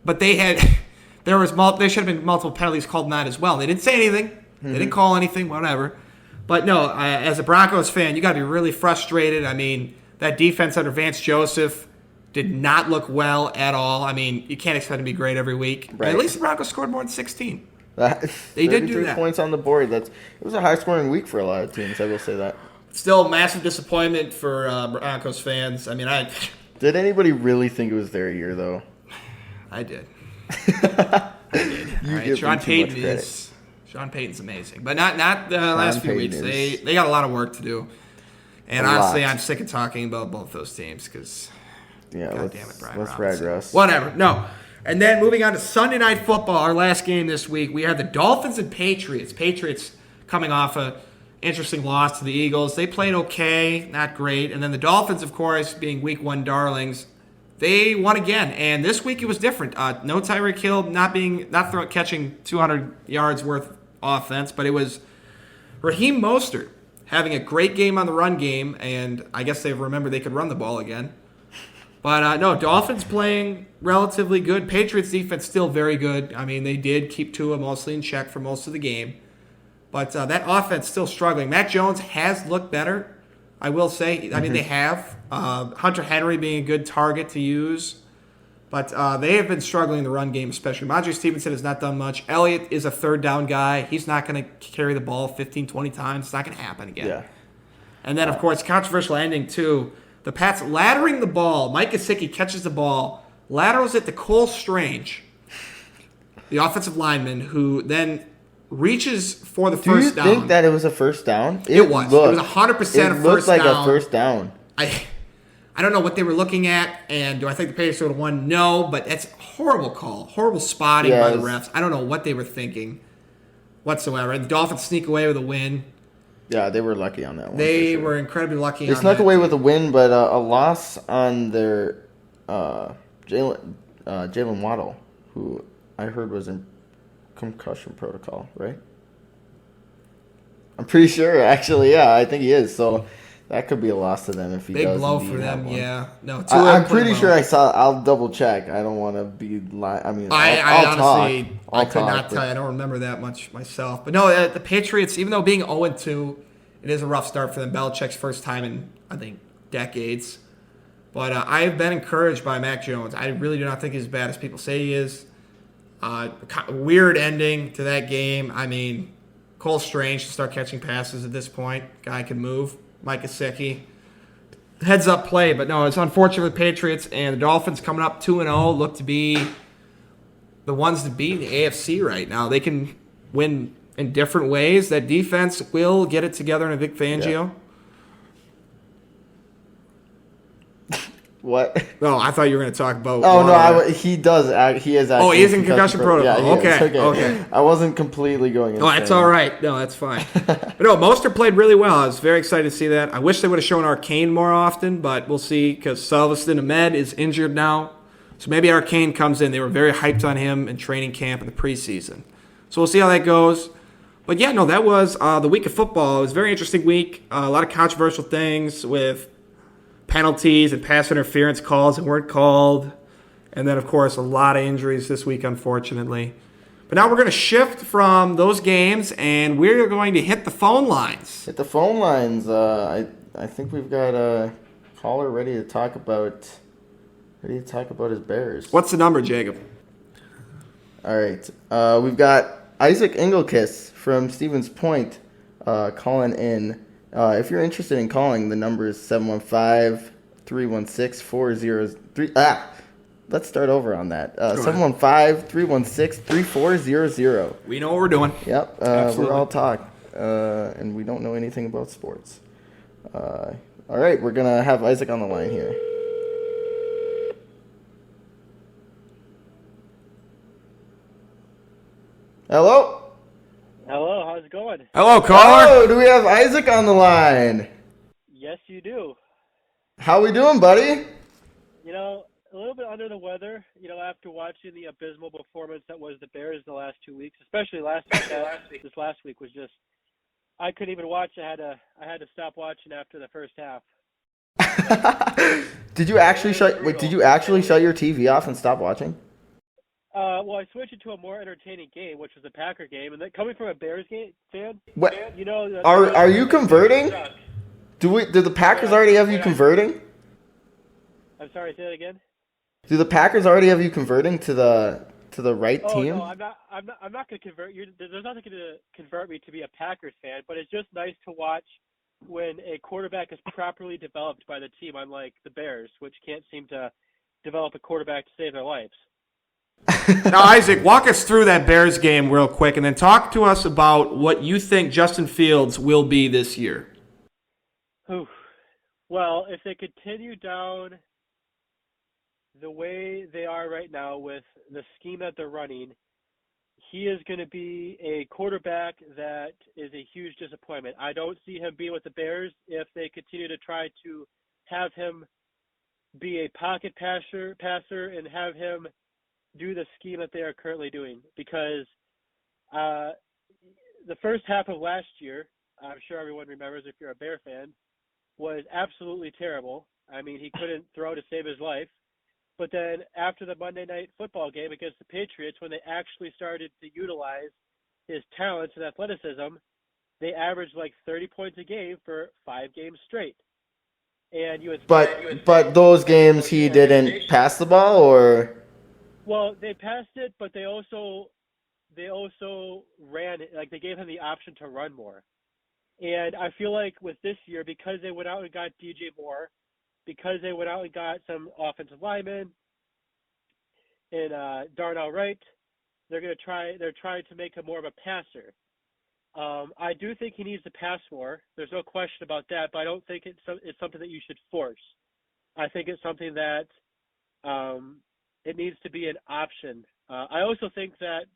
But there should have been multiple penalties called on that as well. They didn't say anything. Mm-hmm. They didn't call anything, whatever. But no, as a Broncos fan, you got to be really frustrated. I mean, that defense under Vance Joseph did not look well at all. I mean, you can't expect them to be great every week. Right. But at least the Broncos scored more than 16. They did do that. 33 points on the board. It was a high-scoring week for a lot of teams, I will say that. Still massive disappointment for Broncos fans. I mean, Did anybody really think it was their year, though? I did. I did. All right, Sean Payton's amazing, but not the last few weeks. They got a lot of work to do, and honestly, I'm sick of talking about both those teams because, God damn it, Brian let's ride Russ. Whatever. No. And then moving on to Sunday Night Football, our last game this week, we had the Dolphins and Patriots. Patriots coming off a interesting loss to the Eagles. They played okay, not great. And then the Dolphins, of course, being Week 1 darlings, they won again. And this week it was different. No Tyreek Hill catching 200 yards worth of offense, but it was Raheem Mostert having a great game on the run game, and I guess they've remembered they could run the ball again. But no, Dolphins playing relatively good. Patriots defense still very good. I mean, they did keep Tua mostly in check for most of the game. But that offense still struggling. Mac Jones has looked better, I will say. I mean, they have. Hunter Henry being a good target to use. But they have been struggling in the run game, especially. Mondre Stevenson has not done much. Elliott is a third down guy. He's not going to carry the ball 15, 20 times. It's not going to happen again. Yeah. And then, of course, controversial ending, too. The Pats laddering the ball. Mike Gesicki catches the ball, laterals it to Cole Strange, the offensive lineman, who then reaches for the first down. Do you think that it was a first down? It was 100% a first down. It looked like a first down. I don't know what they were looking at, and do I think the Patriots would have won? No, but it's a horrible call. Horrible spotting by the refs. I don't know what they were thinking whatsoever. And the Dolphins sneak away with a win. Yeah, they were lucky on that one. They were incredibly lucky on that. They snuck away with a win, but a loss on their Jalen Waddle, who I heard was in concussion protocol, right? I'm pretty sure, actually, yeah, I think he is. So that could be a loss to them if he does. Big blow for them, yeah. No, I'm pretty sure I saw. I'll double check. I don't want to be lying. I mean, I could not tell you. I don't remember that much myself. But no, the Patriots, even though being 0-2, it is a rough start for them. Belichick's first time in, I think, decades. But I have been encouraged by Mac Jones. I really do not think he's as bad as people say he is. Weird ending to that game. I mean, Cole Strange to start catching passes at this point. Guy can move. Mike Gesicki. Heads up play, but no, it's unfortunate for the Patriots, and the Dolphins coming up 2-0 look to be the ones to beat in the AFC right now. They can win in different ways. That defense will get it together in a Vic Fangio. Yeah. What? No, I thought you were going to talk about. Oh no, he does. He is. Oh, he is in concussion protocol. Yeah, okay. I wasn't completely going. No, that's all right. No, that's fine. But no, Mostert played really well. I was very excited to see that. I wish they would have shown Arcane more often, but we'll see because Salveston Ahmed is injured now, so maybe Arcane comes in. They were very hyped on him in training camp in the preseason, so we'll see how that goes. But yeah, no, that was the week of football. It was a very interesting week. A lot of controversial things with penalties and pass interference calls that weren't called. And then, of course, a lot of injuries this week, unfortunately. But now we're going to shift from those games, and we're going to hit the phone lines. Hit the phone lines. I think we've got a caller ready to talk about his Bears. What's the number, Jacob? All right. We've got Isaac Engelkiss from Stevens Point calling in. If you're interested in calling, the number is 715-316-4003. Let's start over on that. 715-316-3400. We know what we're doing. Yep. We're all talk. And we don't know anything about sports. All right. We're going to have Isaac on the line here. Hello? Hello, how's it going? Hello, caller. Oh, do we have Isaac on the line? Yes, you do. How we doing, buddy? You know, a little bit under the weather, after watching the abysmal performance that was the Bears the last 2 weeks, especially last week. This last week was just I couldn't even watch. I had to stop watching after the first half. Did you actually shut your TV off and stop watching? Well, I switched it to a more entertaining game, which was the Packer game, and then coming from a Bears fan, What? Are you converting? Do the Packers already have you converting? I'm sorry, say that again. Do the Packers already have you converting to the right team? No, I'm not. I'm not going to convert you. There's nothing going to convert me to be a Packers fan, but it's just nice to watch when a quarterback is properly developed by the team, unlike the Bears, which can't seem to develop a quarterback to save their lives. Now, Isaac, walk us through that Bears game real quick, and then talk to us about what you think Justin Fields will be this year. Oof. Well, if they continue down the way they are right now with the scheme that they're running, he is going to be a quarterback that is a huge disappointment. I don't see him being with the Bears if they continue to try to have him be a pocket passer and have him do the scheme that they are currently doing, because the first half of last year, I'm sure everyone remembers if you're a Bear fan, was absolutely terrible. I mean, he couldn't throw to save his life. But then after the Monday Night Football game against the Patriots, when they actually started to utilize his talents and athleticism, they averaged like 30 points a game for 5 games straight. And But those games he didn't pass the ball, or? Well, they passed it, but they also ran it. Like, they gave him the option to run more. And I feel like with this year, because they went out and got DJ Moore, because they went out and got some offensive linemen and Darnell Wright, they're trying to make him more of a passer. I do think he needs to pass more. There's no question about that, but I don't think it's something that you should force. I think it's something that it needs to be an option. I also think that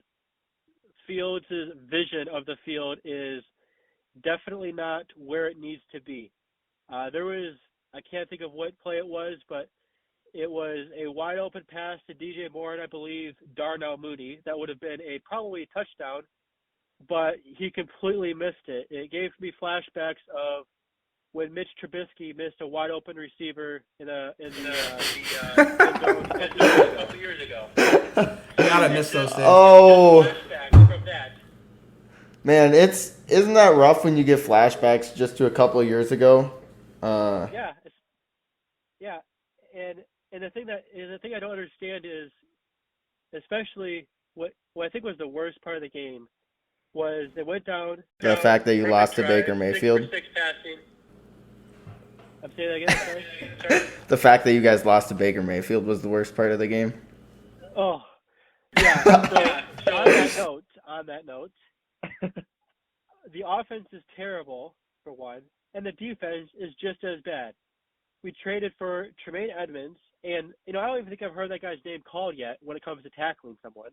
Fields' vision of the field is definitely not where it needs to be. I can't think of what play it was, but it was a wide open pass to DJ Moore and I believe Darnell Mooney. That would have been probably a touchdown, but he completely missed it. It gave me flashbacks of when Mitch Trubisky missed a wide open receiver in the end zone a couple years ago. Gotta miss those things. Oh, From that. Man, isn't that rough when you get flashbacks just to a couple of years ago? Yeah, and the thing I don't understand is, especially what I think was the worst part of the game, was they went down. The fact that you lost to Baker Mayfield. 6 for 6 passing. I'm saying that again. Sorry. The fact that you guys lost to Baker Mayfield was the worst part of the game. Oh, yeah. So on that note, the offense is terrible for one, and the defense is just as bad. We traded for Tremaine Edmonds, and I don't even think I've heard that guy's name called yet when it comes to tackling someone.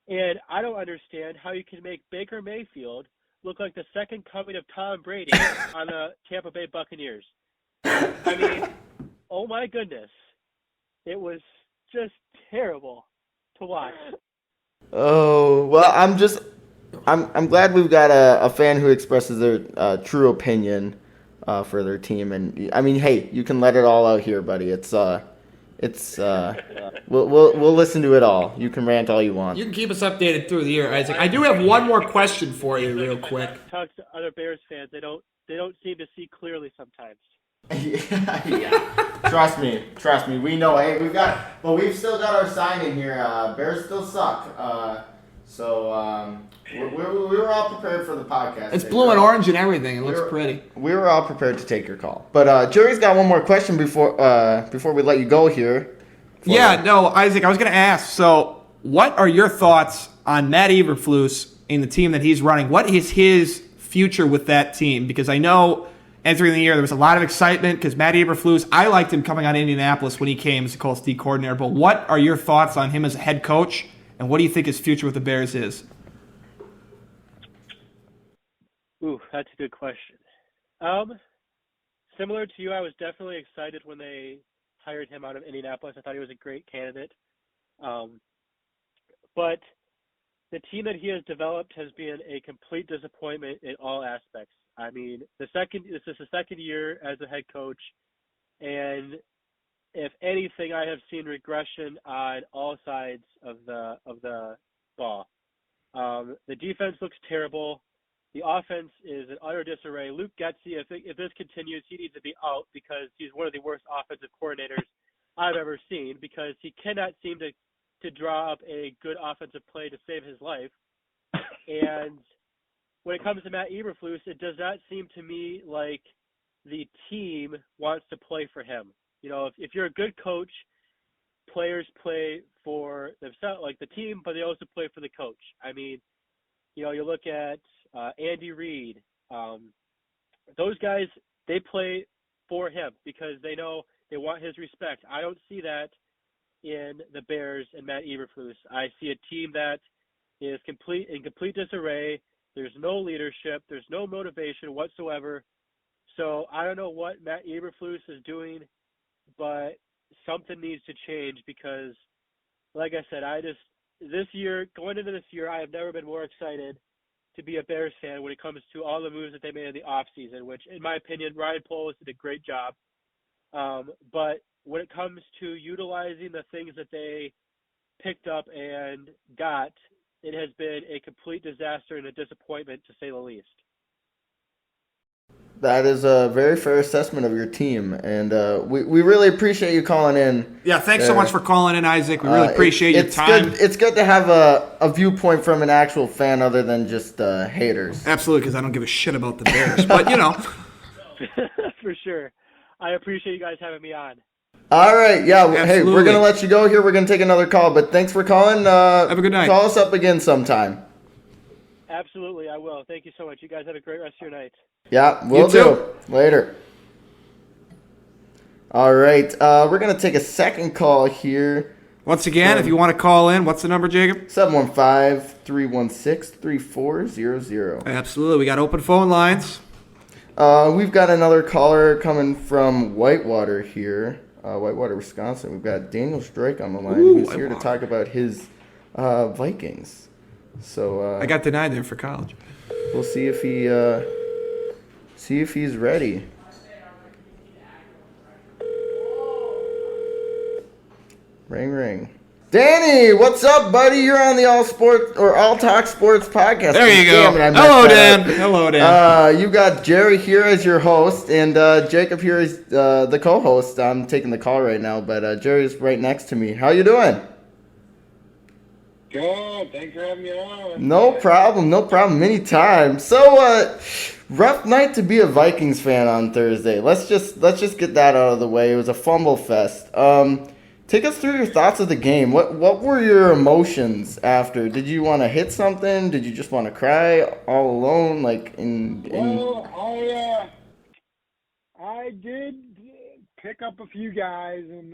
And I don't understand how you can make Baker Mayfield look like the second coming of Tom Brady on the Tampa Bay Buccaneers. I mean, oh my goodness, it was just terrible to watch. Oh, well, I'm glad we've got a fan who expresses their true opinion for their team, and I mean, hey, you can let it all out here, buddy. We'll listen to it all. You can rant all you want. You can keep us updated through the year, Isaac. I do have one more question for you, real quick. Talk to other Bears fans. They don't seem to see clearly sometimes. Yeah. Trust me. We know. Hey, we've still got our sign in here. Bears still suck. So we were all prepared for the podcast. It's blue and orange and everything. It looks pretty. We were all prepared to take your call. But Jerry's got one more question before we let you go here. Isaac, I was going to ask. So, what are your thoughts on Matt Eberflus in the team that he's running? What is his future with that team? Because I know entering the year there was a lot of excitement because Matt Eberflus, I liked him coming out of Indianapolis when he came as the Colts D coordinator. But what are your thoughts on him as a head coach? And what do you think his future with the Bears is? Ooh, that's a good question. Similar to you, I was definitely excited when they hired him out of Indianapolis. I thought he was a great candidate. But the team that he has developed has been a complete disappointment in all aspects. I mean, this is the second year as a head coach, and if anything, I have seen regression on all sides of the ball. The defense looks terrible. The offense is in utter disarray. Luke Getsy, if this continues, he needs to be out because he's one of the worst offensive coordinators I've ever seen because he cannot seem to draw up a good offensive play to save his life. And when it comes to Matt Eberflus, it does not seem to me like the team wants to play for him. You know, if you're a good coach, players play for themselves, like the team, but they also play for the coach. I mean, you know, you look at Andy Reid. Those guys, they play for him because they know they want his respect. I don't see that in the Bears and Matt Eberflus. I see a team that is in complete disarray. There's no leadership. There's no motivation whatsoever. So I don't know what Matt Eberflus is doing, but something needs to change because, like I said, going into this year, I have never been more excited to be a Bears fan when it comes to all the moves that they made in the offseason, which, in my opinion, Ryan Poles did a great job. But when it comes to utilizing the things that they picked up and got, it has been a complete disaster and a disappointment, to say the least. That is a very fair assessment of your team, and we really appreciate you calling in. Yeah, thanks so much for calling in, Isaac. We really appreciate your time. It's good to have a viewpoint from an actual fan other than just haters. Absolutely, because I don't give a shit about the Bears. But, you know. For sure. I appreciate you guys having me on. All right, yeah. Absolutely. Hey, we're going to let you go here. We're going to take another call, but thanks for calling. Have a good night. Call us up again sometime. Absolutely, I will. Thank you so much. You guys have a great rest of your night. Yeah, we'll do. Later. All right, we're going to take a second call here. Once again, if you want to call in, what's the number, Jacob? 715-316-3400. Absolutely. We got open phone lines. We've got another caller coming from Whitewater here, Whitewater, Wisconsin. We've got Daniel Strike on the line who's here to talk about his Vikings. So I got denied there for college. We'll see if he's ready. Ring, ring. Danny, what's up, buddy? You're on the All Talk Sports podcast. There you go. Hello, Dan. You got Jerry here as your host, and Jacob here is the co-host. I'm taking the call right now, but Jerry's right next to me. How you doing? Good. Thanks for having me on. No problem. Anytime. So, rough night to be a Vikings fan on Thursday. Let's just get that out of the way. It was a fumble fest. Take us through your thoughts of the game. What were your emotions after? Did you want to hit something? Did you just want to cry all alone? Well, I did pick up a few guys and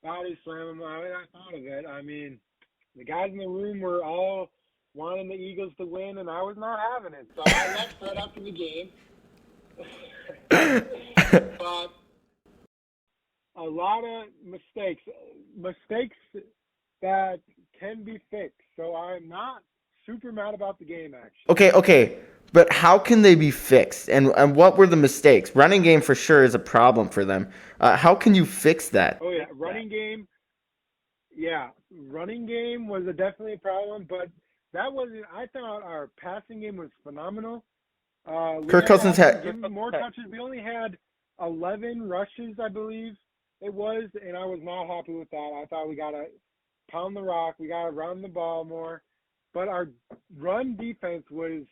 body slam them. I thought of it. I mean, the guys in the room were all wanting the Eagles to win, and I was not having it. So I left right after the game. But a lot of mistakes that can be fixed. So I'm not super mad about the game, actually. Okay. But how can they be fixed? And what were the mistakes? Running game for sure is a problem for them. How can you fix that? Oh, yeah. Running game was definitely a problem, but that wasn't. I thought our passing game was phenomenal. Kirk Cousins had more touches. We only had 11 rushes, I believe it was, and I was not happy with that. I thought we got to pound the rock. We got to run the ball more. But our run defense was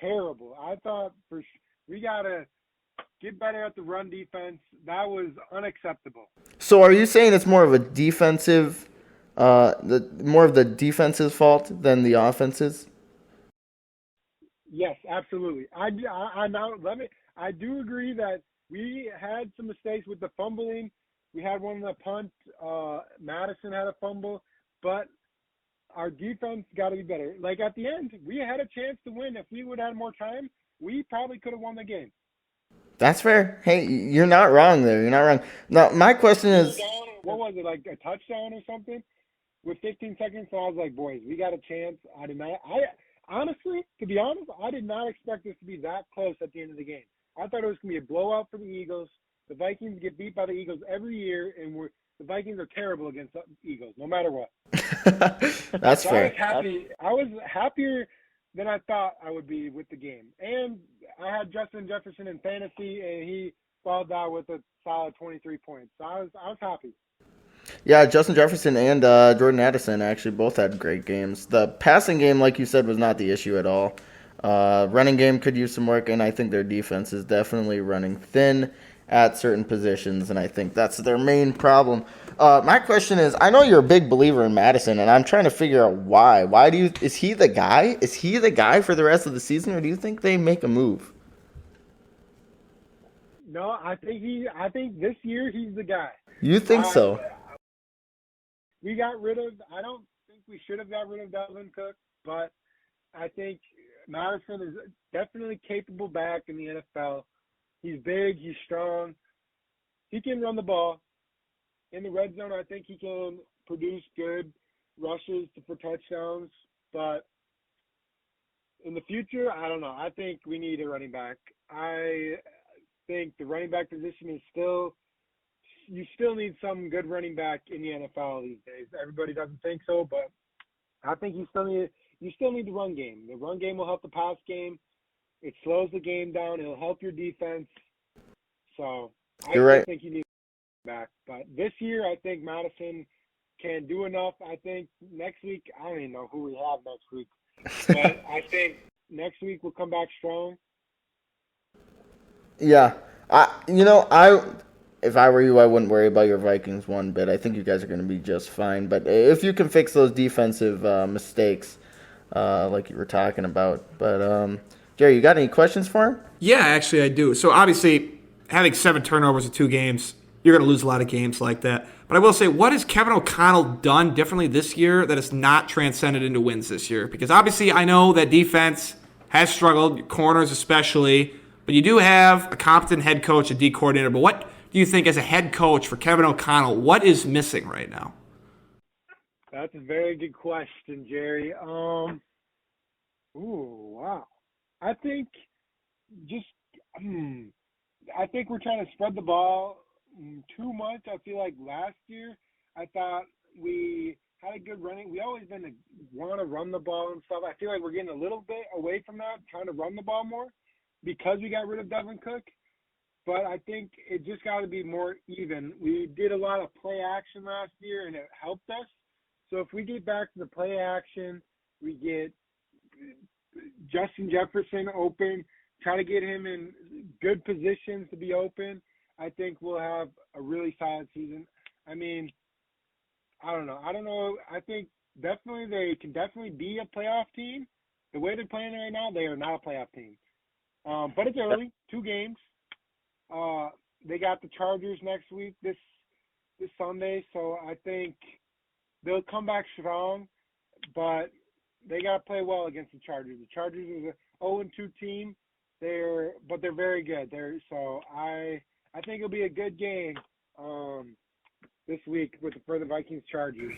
terrible. I thought we got to get better at the run defense. That was unacceptable. So are you saying it's more of a defensive, more of the defense's fault than the offense's? Yes, absolutely. I do agree that we had some mistakes with the fumbling. We had one in the punt. Madison had a fumble, but our defense got to be better. Like at the end, we had a chance to win. If we would have had more time, we probably could have won the game. That's fair. Hey, you're not wrong there. You're not wrong. Now, my question is, What was it, like a touchdown or something? With 15 seconds, so I was like, boys, we got a chance. I honestly, to be honest, I did not expect this to be that close at the end of the game. I thought it was going to be a blowout for the Eagles. The Vikings get beat by the Eagles every year, and the Vikings are terrible against the Eagles, no matter what. that's So fair. I was happier than I thought I would be with the game. And I had Justin Jefferson in fantasy, and he followed that with a solid 23 points. So I was happy. Yeah, Justin Jefferson and Jordan Addison actually both had great games. The passing game, like you said, was not the issue at all. Running game could use some work, and I think their defense is definitely running thin at certain positions, and I think that's their main problem. My question is, I know you're a big believer in Madison, and I'm trying to figure out why. Is he the guy? Is he the guy for the rest of the season, or do you think they make a move? No, I think this year he's the guy. You think so? We got rid of. I don't think we should have got rid of Dalvin Cook, but I think Madison is definitely capable back in the NFL. He's big. He's strong. He can run the ball. In the red zone, I think he can produce good rushes for touchdowns. But in the future, I don't know. I think we need a running back. I think the running back position is still – you still need some good running back in the NFL these days. Everybody doesn't think so, but I think you still need the run game. The run game will help the pass game. It slows the game down. It'll help your defense. So You're right. think you need back. But this year, I think Madison can do enough. I think next week, I don't even know who we have next week, but I think next week we'll come back strong. Yeah. If I were you, I wouldn't worry about your Vikings one bit. I think you guys are going to be just fine. But if you can fix those defensive mistakes, like you were talking about. But, Jerry, you got any questions for him? Yeah, actually I do. So obviously, having 7 turnovers in 2 games, you're going to lose a lot of games like that. But I will say, what has Kevin O'Connell done differently this year that has not transcended into wins this year? Because obviously I know that defense has struggled, corners especially, but you do have a competent head coach, a D coordinator. But what do you think as a head coach for Kevin O'Connell, what is missing right now? That's a very good question, Jerry. Wow. I think I think we're trying to spread the ball too much. I feel like last year I thought we had a good running. We always want to run the ball and stuff. I feel like we're getting a little bit away from that, trying to run the ball more because we got rid of Dalvin Cook. But I think it just got to be more even. We did a lot of play action last year, and it helped us. So if we get back to the play action, we get Justin Jefferson open, try to get him in good positions to be open, I think we'll have a really solid season. I mean, I don't know. I think definitely they can definitely be a playoff team. The way they're playing right now, they are not a playoff team. But it's early, 2 games. They got the Chargers next week, this Sunday, so I think they'll come back strong, but they got to play well against the Chargers. The Chargers is an 0-2 team. They're very good. I think it'll be a good game this week for the Vikings Chargers.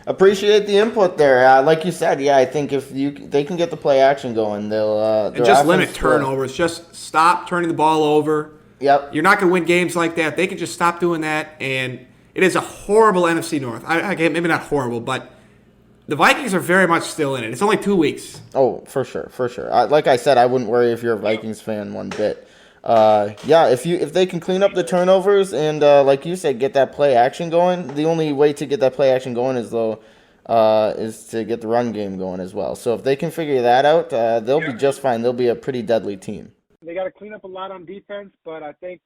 Appreciate the input there. Like you said, yeah, I think if they can get the play action going, they'll and just limit turnovers. Just stop turning the ball over. Yep. You're not going to win games like that. They can just stop doing that, and it is a horrible NFC North. Maybe not horrible, but the Vikings are very much still in it. It's only 2 weeks. Oh, for sure. Like I said, I wouldn't worry if you're a Vikings fan one bit. Yeah, if they can clean up the turnovers and like you said, get that play action going. The only way to get that play action going is to get the run game going as well. So if they can figure that out, they'll be just fine. They'll be a pretty deadly team. They got to clean up a lot on defense, but I think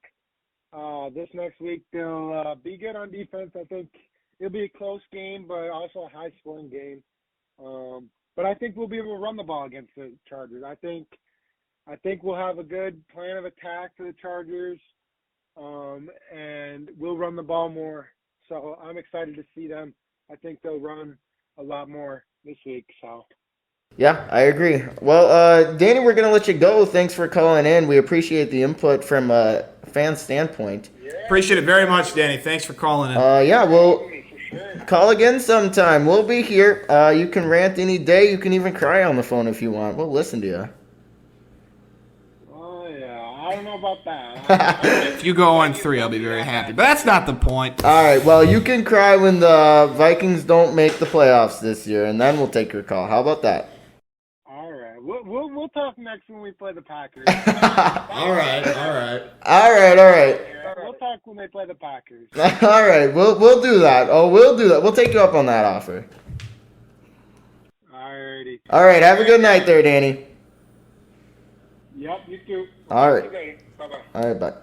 this next week they'll be good on defense. I think it'll be a close game, but also a high-scoring game. But I think we'll be able to run the ball against the Chargers. I think we'll have a good plan of attack for the Chargers, and we'll run the ball more. So I'm excited to see them. I think they'll run a lot more this week. So Yeah, I agree. Well, Danny, we're going to let you go. Thanks for calling in. We appreciate the input from a fan standpoint. Appreciate it very much, Danny. Thanks for calling in. Yeah, well, call again sometime. We'll be here. You can rant any day. You can even cry on the phone if you want. We'll listen to you. Oh, yeah. I don't know about that. If you go on 3, I'll be very happy. But that's not the point. All right, well, you can cry when the Vikings don't make the playoffs this year, and then we'll take your call. How about that? All right. We'll talk next when we play the Packers. All right. All right. We'll talk when they play the Packers. All right, we'll do that. We'll do that. We'll take you up on that offer. Alrighty. All right, have a good night there, Danny. Yep, you too. All right. Bye-bye. All right, bye.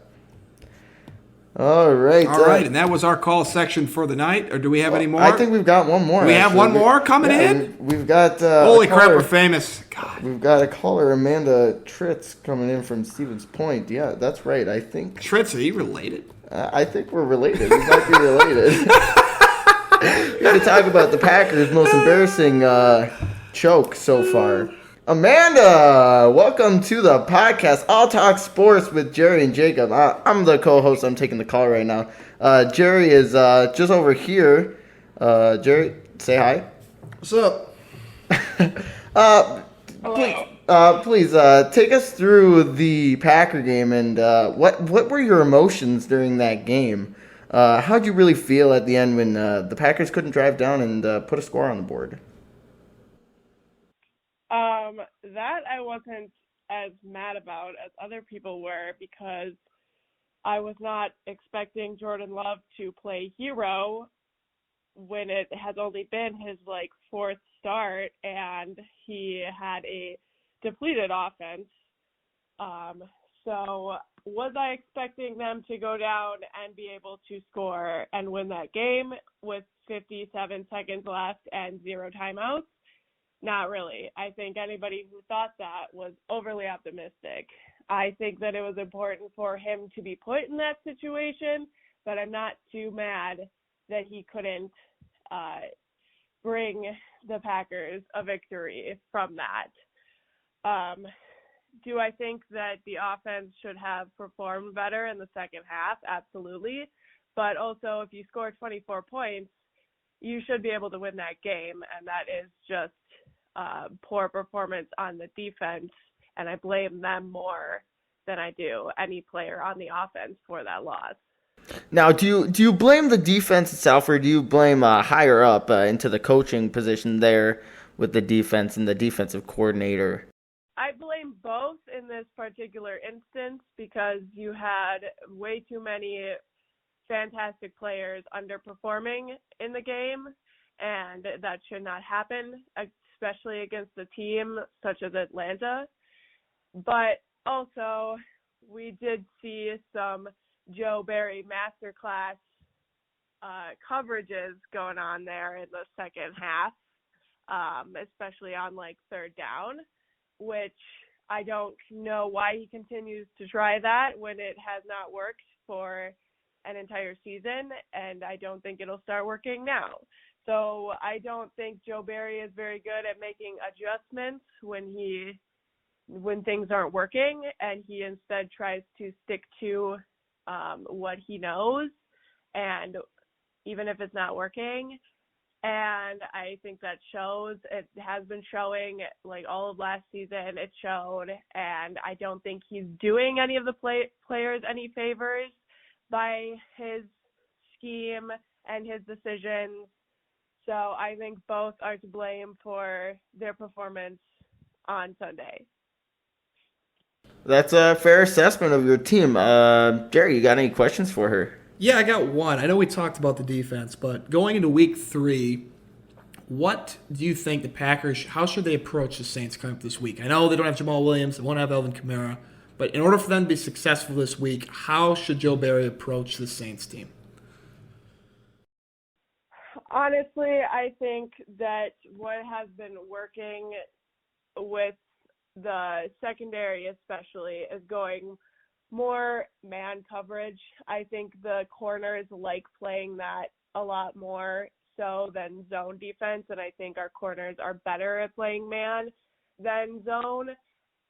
All right. All right, and that was our call section for the night. Or do we have any more? I think we've got one more. We have actually. one more coming in? We've got. Holy a crap, caller. we're famous. God. We've got a caller, Amanda Tritz, coming in from Stevens Point. Yeah, that's right. I think. Tritz, are you related? I think we're related. We might be related. We got to talk about the Packers' most embarrassing choke so far. Amanda, welcome to the podcast, All Talk Sports with Jerry and Jacob. I'm the co-host. I'm taking the call right now. Jerry is just over here. Jerry, say hi. What's up? Please take us through the Packer game and what were your emotions during that game? How'd you really feel at the end when the Packers couldn't drive down and put a score on the board? That I wasn't as mad about as other people were because I was not expecting Jordan Love to play hero when it has only been his fourth start and he had a depleted offense. So was I expecting them to go down and be able to score and win that game with 57 seconds left and 0 timeouts? Not really. I think anybody who thought that was overly optimistic. I think that it was important for him to be put in that situation, but I'm not too mad that he couldn't bring the Packers a victory from that. Do I think that the offense should have performed better in the second half? Absolutely. But also, if you score 24 points, you should be able to win that game, and that is just poor performance on the defense, and I blame them more than I do any player on the offense for that loss. Now, do you blame the defense itself, or do you blame higher up into the coaching position there with the defense and the defensive coordinator? I blame both in this particular instance because you had way too many fantastic players underperforming in the game, and that should not happen, especially against a team such as Atlanta. But also, we did see some Joe Barry masterclass coverages going on there in the second half, especially on third down, which I don't know why he continues to try that when it has not worked for an entire season, and I don't think it'll start working now. So I don't think Joe Barry is very good at making adjustments when things aren't working, and he instead tries to stick to what he knows, and even if it's not working. And I think that shows. It has been showing all of last season. It showed, and I don't think he's doing any of the players any favors by his scheme and his decisions. So I think both are to blame for their performance on Sunday. That's a fair assessment of your team. Jerry, you got any questions for her? Yeah, I got one. I know we talked about the defense, but going into week 3, what do you think the Packers, how should they approach the Saints coming up this week? I know they don't have Jamal Williams, they won't have Alvin Kamara, but in order for them to be successful this week, how should Joe Barry approach the Saints team? Honestly, I think that what has been working with the secondary especially is going more man coverage. I think the corners like playing that a lot more. so than zone defense, and I think our corners are better at playing man than zone.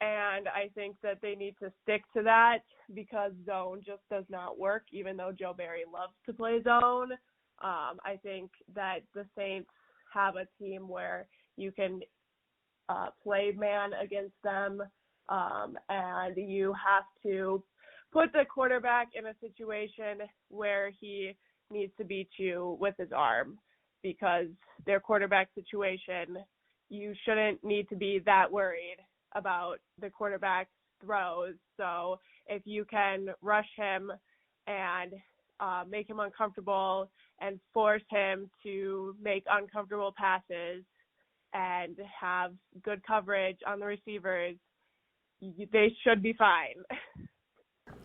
And I think that they need to stick to that because zone just does not work, even though Joe Barry loves to play zone. I think that the Saints have a team where you can play man against them, and you have to put the quarterback in a situation where he needs to beat you with his arm, because their quarterback situation, you shouldn't need to be that worried about the quarterback's throws. So if you can rush him and make him uncomfortable and force him to make uncomfortable passes and have good coverage on the receivers, they should be fine.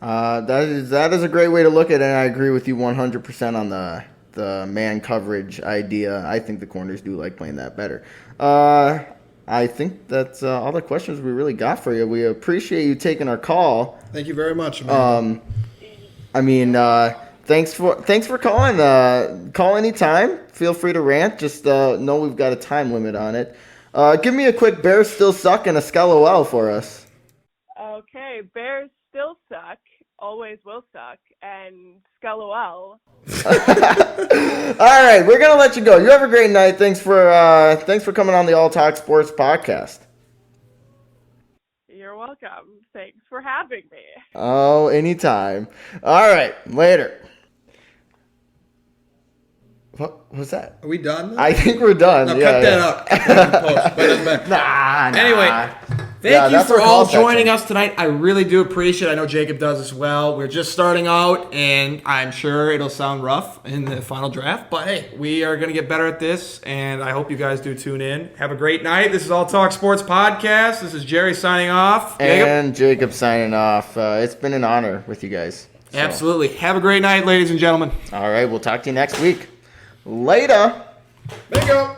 That is a great way to look at it, and I agree with you 100% on the man coverage idea. I think the corners do like playing that better. I think that's all the questions we really got for you. We appreciate you taking our call. Thank you very much, man. Thanks for calling. Call anytime. Feel free to rant. Just know we've got a time limit on it. Give me a quick Bears still suck and a SKLOL for us. Okay, Bears still suck, always will suck, and SKLOL. All right, we're gonna let you go. You have a great night. Thanks for coming on the All Talk Sports podcast. You're welcome. Thanks for having me. Oh, anytime. All right, later. What was that? Are we done? I think we're done. No, yeah, cut that up. Cut that in post. But it's back. Nah. Anyway, thank you for all joining us tonight. I really do appreciate it. I know Jacob does as well. We're just starting out, and I'm sure it'll sound rough in the final draft. But, hey, we are going to get better at this, and I hope you guys do tune in. Have a great night. This is All Talk Sports Podcast. This is Jerry signing off. And Jacob signing off. It's been an honor with you guys. So. Absolutely. Have a great night, ladies and gentlemen. All right, we'll talk to you next week. Later. There you go.